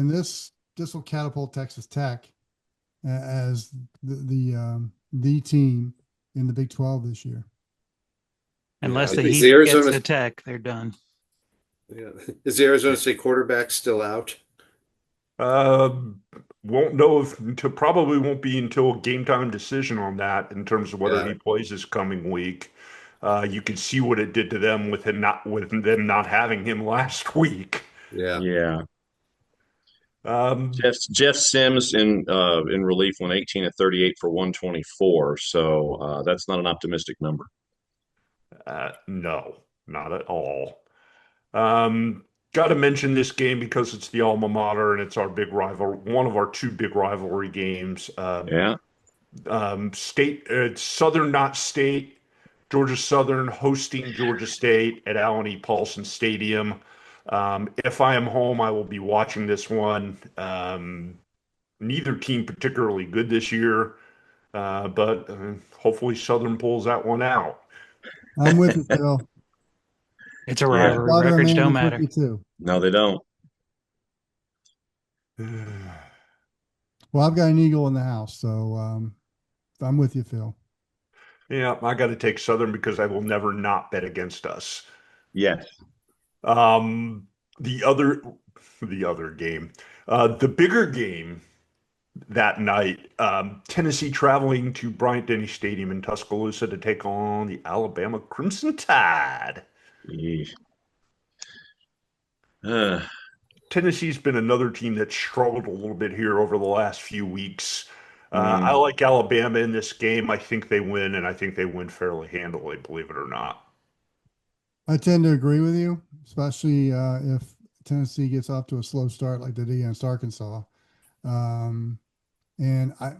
this will catapult Texas Tech as the team in the Big 12 this year. Unless Yeah. the Is Heat the gets Arizona- to Tech, they're done. Yeah. Is the Arizona State quarterback still out? Won't know probably won't be until a game time decision on that in terms of whether Yeah. he plays this coming week. You can see what it did to them with them not having him last week. Yeah. Yeah. Um, Jeff Sims in relief went 18 of 38 for 124. So that's not an optimistic number. no, not at all. Got to mention this game because it's the alma mater and it's our big rival, one of our two big rivalry games. Yeah. It's Southern, not State. Georgia Southern hosting Georgia State at Allen E. Paulson Stadium. If I am home, I will be watching this one. Neither team particularly good this year, but hopefully Southern pulls that one out. I'm with you, Phil. It's a rivalry. Records don't matter. Too. No, they don't. Well, I've got an Eagle in the house, so I'm with you, Phil. Yeah, I got to take Southern because I will never not bet against us. Yes. The other game, the bigger game that night, Tennessee traveling to Bryant-Denny Stadium in Tuscaloosa to take on the Alabama Crimson Tide. Tennessee's been another team that struggled a little bit here over the last few weeks. I like Alabama in this game. I think they win, and I think they win fairly handily, believe it or not. I tend to agree with you, especially if Tennessee gets off to a slow start like they did against Arkansas. And I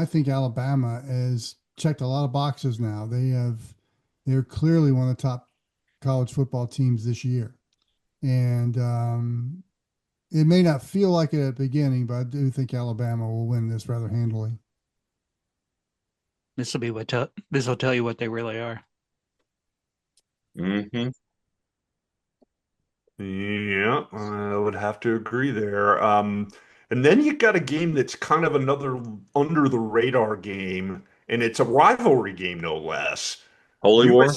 think Alabama has checked a lot of boxes now. They're clearly one of the top college football teams this year. And it may not feel like it at the beginning, but I do think Alabama will win this rather handily. This will tell you what they really are. Mm-hmm. Yeah, I would have to agree there. And then you got a game that's kind of another under the radar game, and it's a rivalry game, no less. Holy War?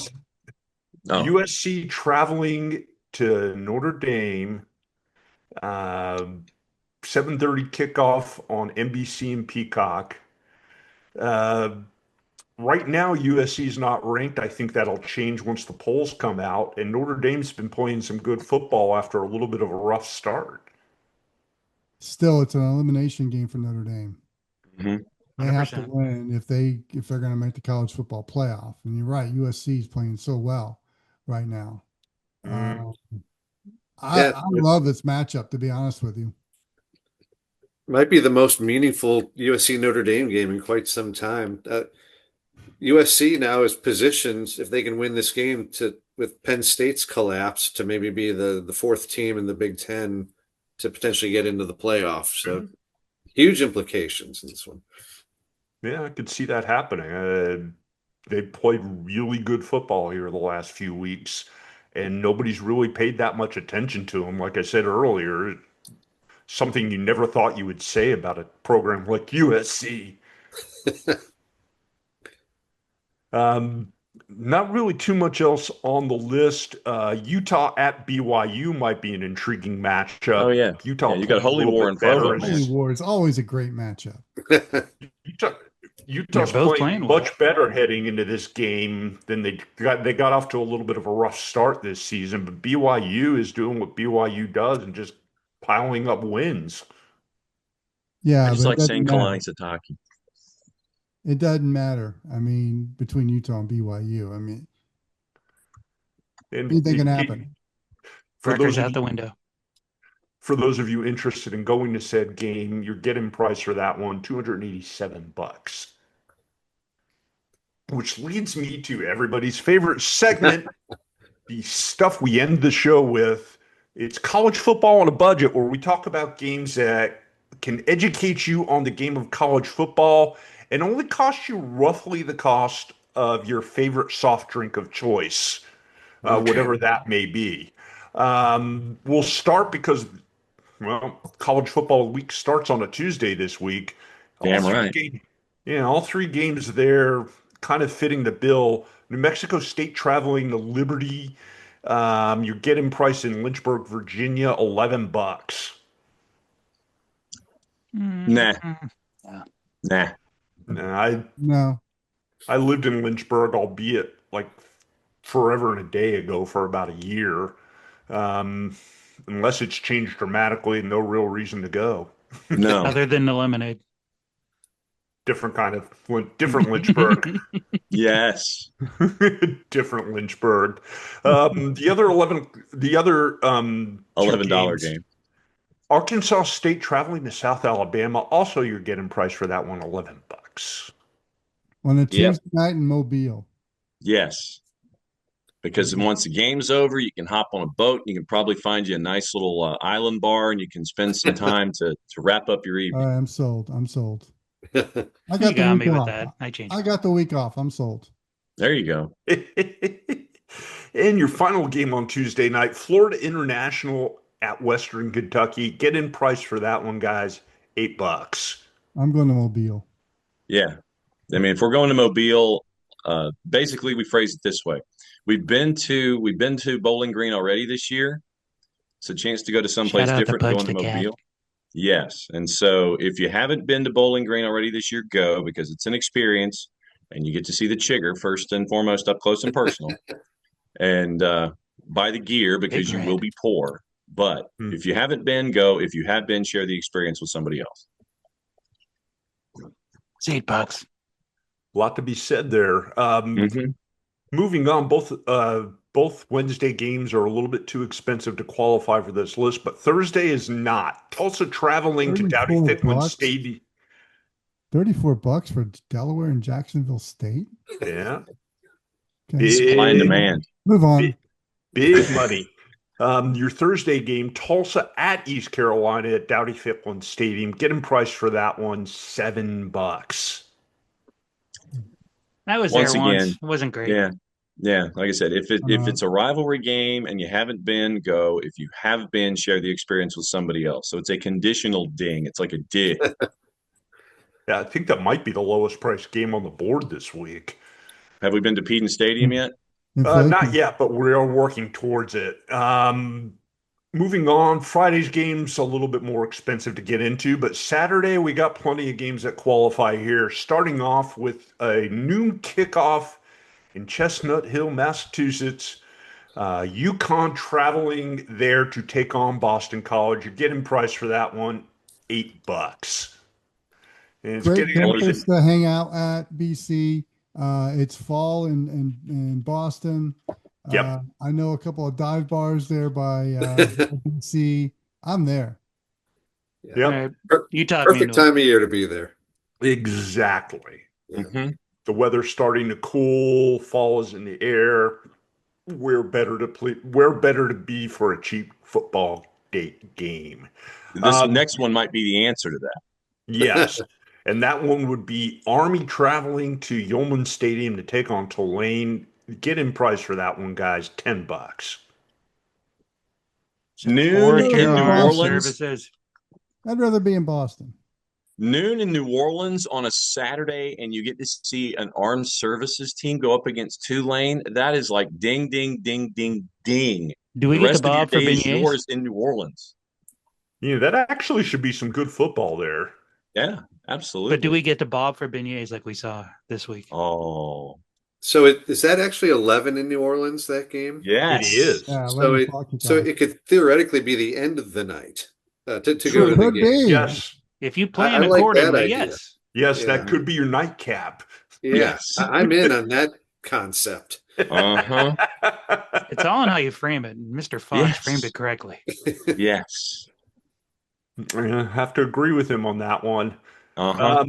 USC traveling to Notre Dame. 7:30 kickoff on NBC and Peacock. Right now, USC is not ranked. I think that'll change once the polls come out. And Notre Dame's been playing some good football after a little bit of a rough start. Still, it's an elimination game for Notre Dame. Mm-hmm. They have to win if they're going to make the college football playoff. And you're right, USC is playing so well right now. I love this matchup, to be honest with you. Might be the most meaningful USC Notre Dame game in quite some time. USC now is positioned, if they can win this game, with Penn State's collapse, to maybe be the fourth team in the Big Ten to potentially get into the playoffs. So huge implications in this one. Yeah, I could see that happening. They played really good football here the last few weeks, and nobody's really paid that much attention to them. Like I said earlier, something you never thought you would say about a program like USC. Not really too much else on the list. Utah at BYU might be an intriguing matchup. Oh, yeah. Utah, you got Holy War in Provo. Holy War is always a great matchup. Utah's playing much better heading into this game than they got off to a little bit of a rough start this season, but BYU is doing what BYU does and just piling up wins. Yeah, I just like saying Kalani Sitake. It doesn't matter. I mean, between Utah and BYU, I mean, anything can happen. Records out the window. For those of you interested in going to said game, your get-in price for that one, $287. Which leads me to everybody's favorite segment, the stuff we end the show with. It's college football on a budget, where we talk about games that can educate you on the game of college football and only cost you roughly the cost of your favorite soft drink of choice, whatever that may be. We'll start because, well, college football week starts on a Tuesday this week. Damn right. All three games there kind of fitting the bill. New Mexico State traveling to Liberty. You're getting price in Lynchburg, Virginia, $11. Nah. Nah. No. I lived in Lynchburg, albeit like forever and a day ago for about a year. Unless it's changed dramatically, no real reason to go. No. Other than the lemonade. Different Lynchburg. Yes. Different Lynchburg. The other $11 game. Arkansas State traveling to South Alabama. Also, you're getting price for that one, $11. On a Tuesday night in Mobile. Yes. Because once the game's over, you can hop on a boat. And you can probably find you a nice little island bar, and you can spend some time to wrap up your evening. All right, I'm sold. I You got me with that. I changed. I got the week off. I'm sold. There you go. And your final game on Tuesday night, Florida International at Western Kentucky. Get in price for that one, guys. $8. I'm going to Mobile. Yeah. I mean, if we're going to Mobile, basically we phrase it this way. We've been to Bowling Green already this year. It's a chance to go to someplace different, going to Mobile. Yes. And so if you haven't been to Bowling Green already this year, go, because it's an experience and you get to see the Chigger first and foremost up close and personal. And buy the gear because you will be poor. But if you haven't been, go. If you have been, share the experience with somebody else. It's $8. A lot to be said there. Moving on, both Wednesday games are a little bit too expensive to qualify for this list, but Thursday is not. Tulsa traveling to Dowdy-Ficklen Stadium. $34 for Delaware and Jacksonville State. Yeah. Supply and demand. Move on. Big money. Your Thursday game, Tulsa at East Carolina at Dowdy-Ficklen Stadium. Getting price for that one, $7. That was once there once. It wasn't great. Yeah. Like I said, if it's a rivalry game and you haven't been, go. If you have been, share the experience with somebody else. So it's a conditional ding. It's like a dig. Yeah, I think that might be the lowest priced game on the board this week. Have we been to Peden Stadium yet? Not yet, but we are working towards it. Moving on, Friday's game's a little bit more expensive to get into, but Saturday we got plenty of games that qualify here. Starting off with a noon kickoff in Chestnut Hill, Massachusetts. UConn traveling there to take on Boston College. You're getting price for that one, $8. And it's great campus to hang out at, BC. It's fall in Boston. Yep. I know a couple of dive bars there by BC. I'm there. Yeah. You taught perfect time of year to be there. Exactly. Mm-hmm. The weather's starting to cool. Fall is in the air. Where better to be for a cheap football date game? This next one might be the answer to that. Yes. And that one would be Army traveling to Yeoman Stadium to take on Tulane. Get in price for that one, guys, $10. Noon in New Orleans. I'd rather be in Boston. Noon in New Orleans on a Saturday, and you get to see an armed services team go up against Tulane. That is like ding, ding, ding, ding, ding. Do we get the Bob for beignets? Yours in New Orleans. Yeah, that actually should be some good football there. Yeah, absolutely. But do we get to Bob for beignets like we saw this week? Oh. So is that actually 11 in New Orleans, that game? Yes. It is. Yeah, so it could theoretically be the end of the night to go to the game. Yes. If you plan I like accordingly, yes. Yes, that could be your nightcap. Yeah, yes. I'm in on that concept. Uh-huh. It's all in how you frame it. Mr. Fox framed it correctly. Yes. I have to agree with him on that one. Uh-huh.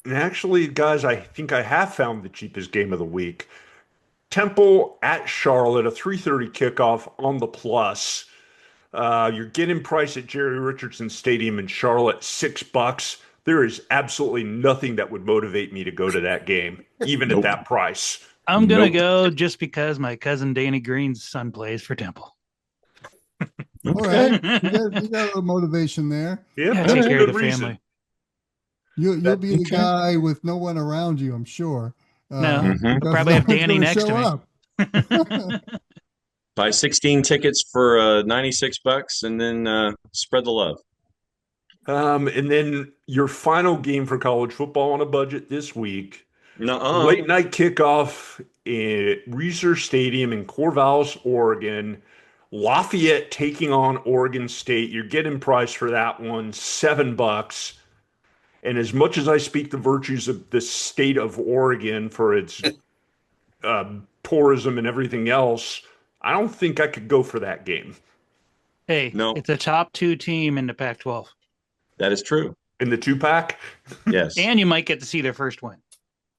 Actually, guys, I think I have found the cheapest game of the week. Temple at Charlotte, a 3:30 kickoff on the plus. You're getting price at Jerry Richardson Stadium in Charlotte, $6. There is absolutely nothing that would motivate me to go to that game, even at that price. I'm gonna Nope. go just because my cousin Danny Green's son plays for Temple. All right, you got a little motivation there. Yeah, Yeah, that's take a care of good the reason. family. You'll be the guy with no one around you, I'm sure. No, because probably no have one's Danny gonna next to show me. up. Buy 16 tickets for $96 and then spread the love. And then your final game for college football on a budget this week. Nuh-uh. Late night kickoff at Reser Stadium in Corvallis, Oregon. Lafayette taking on Oregon State. You're getting price for that one, $7. And as much as I speak the virtues of the state of Oregon for its tourism and everything else, I don't think I could go for that game. Hey, No. it's a top 2 team in the Pac-12, That is true. In the 2-pack? Yes. and you might get to see their first win.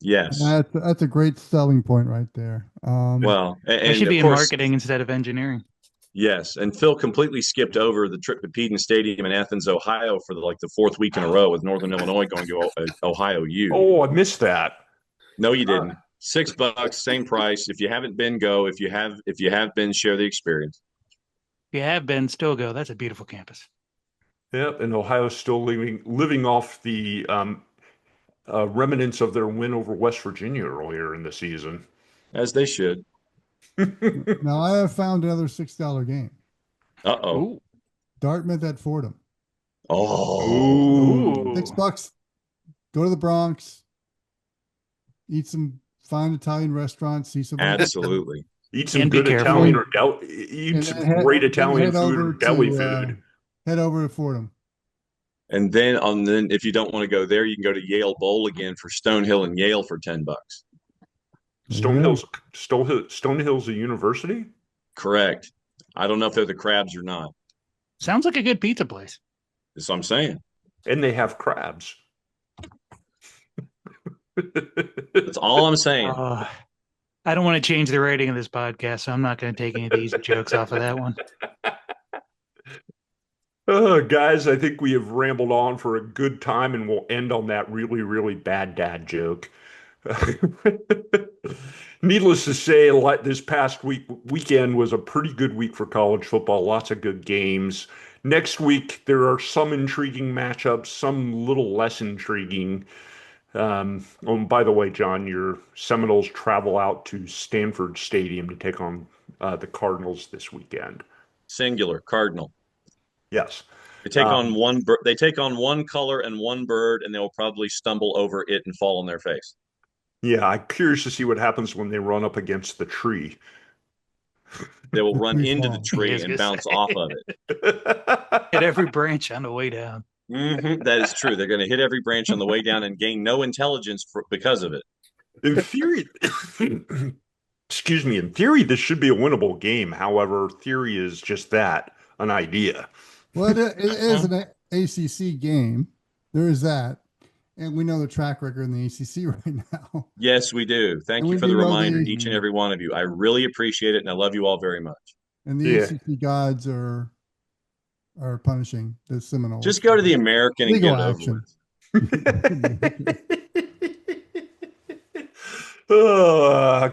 Yes. That's a great selling point right there. Well, That and should be of in course, marketing instead of engineering. yes. And Phil completely skipped over the trip to Peden Stadium in Athens, Ohio for the fourth week in a row with Northern Illinois going to Ohio U. Oh, I missed that. No, you didn't. $6, same price. If you haven't been, go. If you have been, share the experience. If you have been, still go. That's a beautiful campus. Yep, and Ohio's still living off the remnants of their win over West Virginia earlier in the season. As they should. Now I have found another $6 game. Uh-oh. Ooh. Dartmouth at Fordham. Oh. Ooh. $6. Go to the Bronx. Eat some fine Italian restaurants. See some. Absolutely. Eat some And be good careful. Italian or eat And some head- great then Italian head food over or deli to, food. Head over to Fordham. And then if you don't want to go there, you can go to Yale Bowl again for Stonehill and Yale for $10. Stonehill's a university? Correct. I don't know if they're the Crabs or not. Sounds like a good pizza place. That's what I'm saying. And they have crabs. That's all I'm saying. I don't want to change the rating of this podcast, so I'm not going to take any of these jokes off of that one. Guys, I think we have rambled on for a good time, and we'll end on that really, really bad dad joke. Needless to say, this past weekend was a pretty good week for college football. Lots of good games. Next week, there are some intriguing matchups, some little less intriguing. By the way, John, your Seminoles travel out to Stanford Stadium to take on the Cardinals this weekend. Singular, Cardinal. Yes. They take on one. They take on one color and one bird, and they'll probably stumble over it and fall on their face. Yeah, I'm curious to see what happens when they run up against the tree. They will run Free into fall. the tree Yes, and yes. bounce off of it. Hit every branch on the way down. That is true. They're going to hit every branch on the way down and gain no intelligence because of it. In theory, excuse me, in theory, this should be a winnable game. However, theory is just that, an idea. Well, it is an ACC game. There is that. And we know the track record in the ACC right now. Yes, we do. Thank And you we for the do know reminder, the- each and every one of you. I really appreciate it, and I love you all very much. And the Yeah. ACC gods are punishing the Seminoles. Just go to the American and Legal get it over action. with.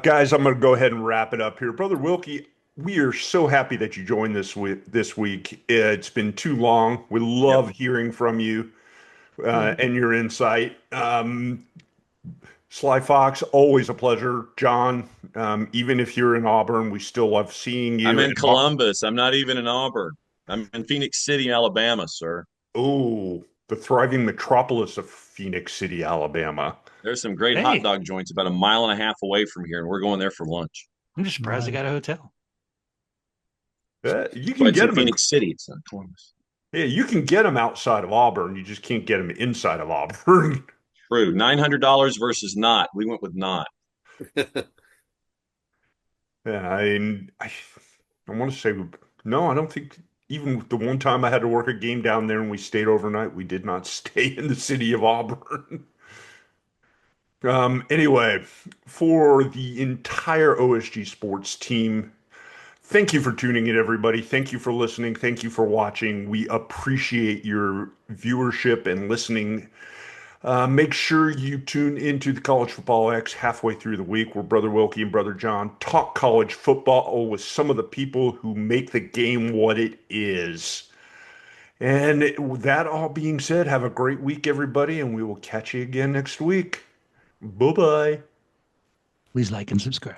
Guys, I'm going to go ahead and wrap it up here. Brother Wilkie, we are so happy that you joined this week. It's been too long. We love hearing from you and your insight. Sly Fox, always a pleasure. John, even if you're in Auburn, we still love seeing you. I'm in Columbus. I'm not even in Auburn. I'm in Phoenix City, Alabama, sir. Oh, the thriving metropolis of Phoenix City, Alabama. There's some great Hey. hot dog joints about a mile and a half away from here, and we're going there for lunch. I'm just surprised they got a hotel. You But can it's get in them. Phoenix City. It's not Columbus. Yeah, you can get them outside of Auburn. You just can't get them inside of Auburn. True. $900 versus not. We went with not. Yeah, I want to say no. I don't think even the one time I had to work a game down there and we stayed overnight, we did not stay in the city of Auburn. Anyway, for the entire OSG Sports team, thank you for tuning in, everybody. Thank you for listening. Thank you for watching. We appreciate your viewership and listening. Make sure you tune into the College Football X halfway through the week, where Brother Wilkie and Brother John talk college football with some of the people who make the game what it is. And with that all being said, have a great week, everybody, and we will catch you again next week. Bye-bye. Please like and subscribe.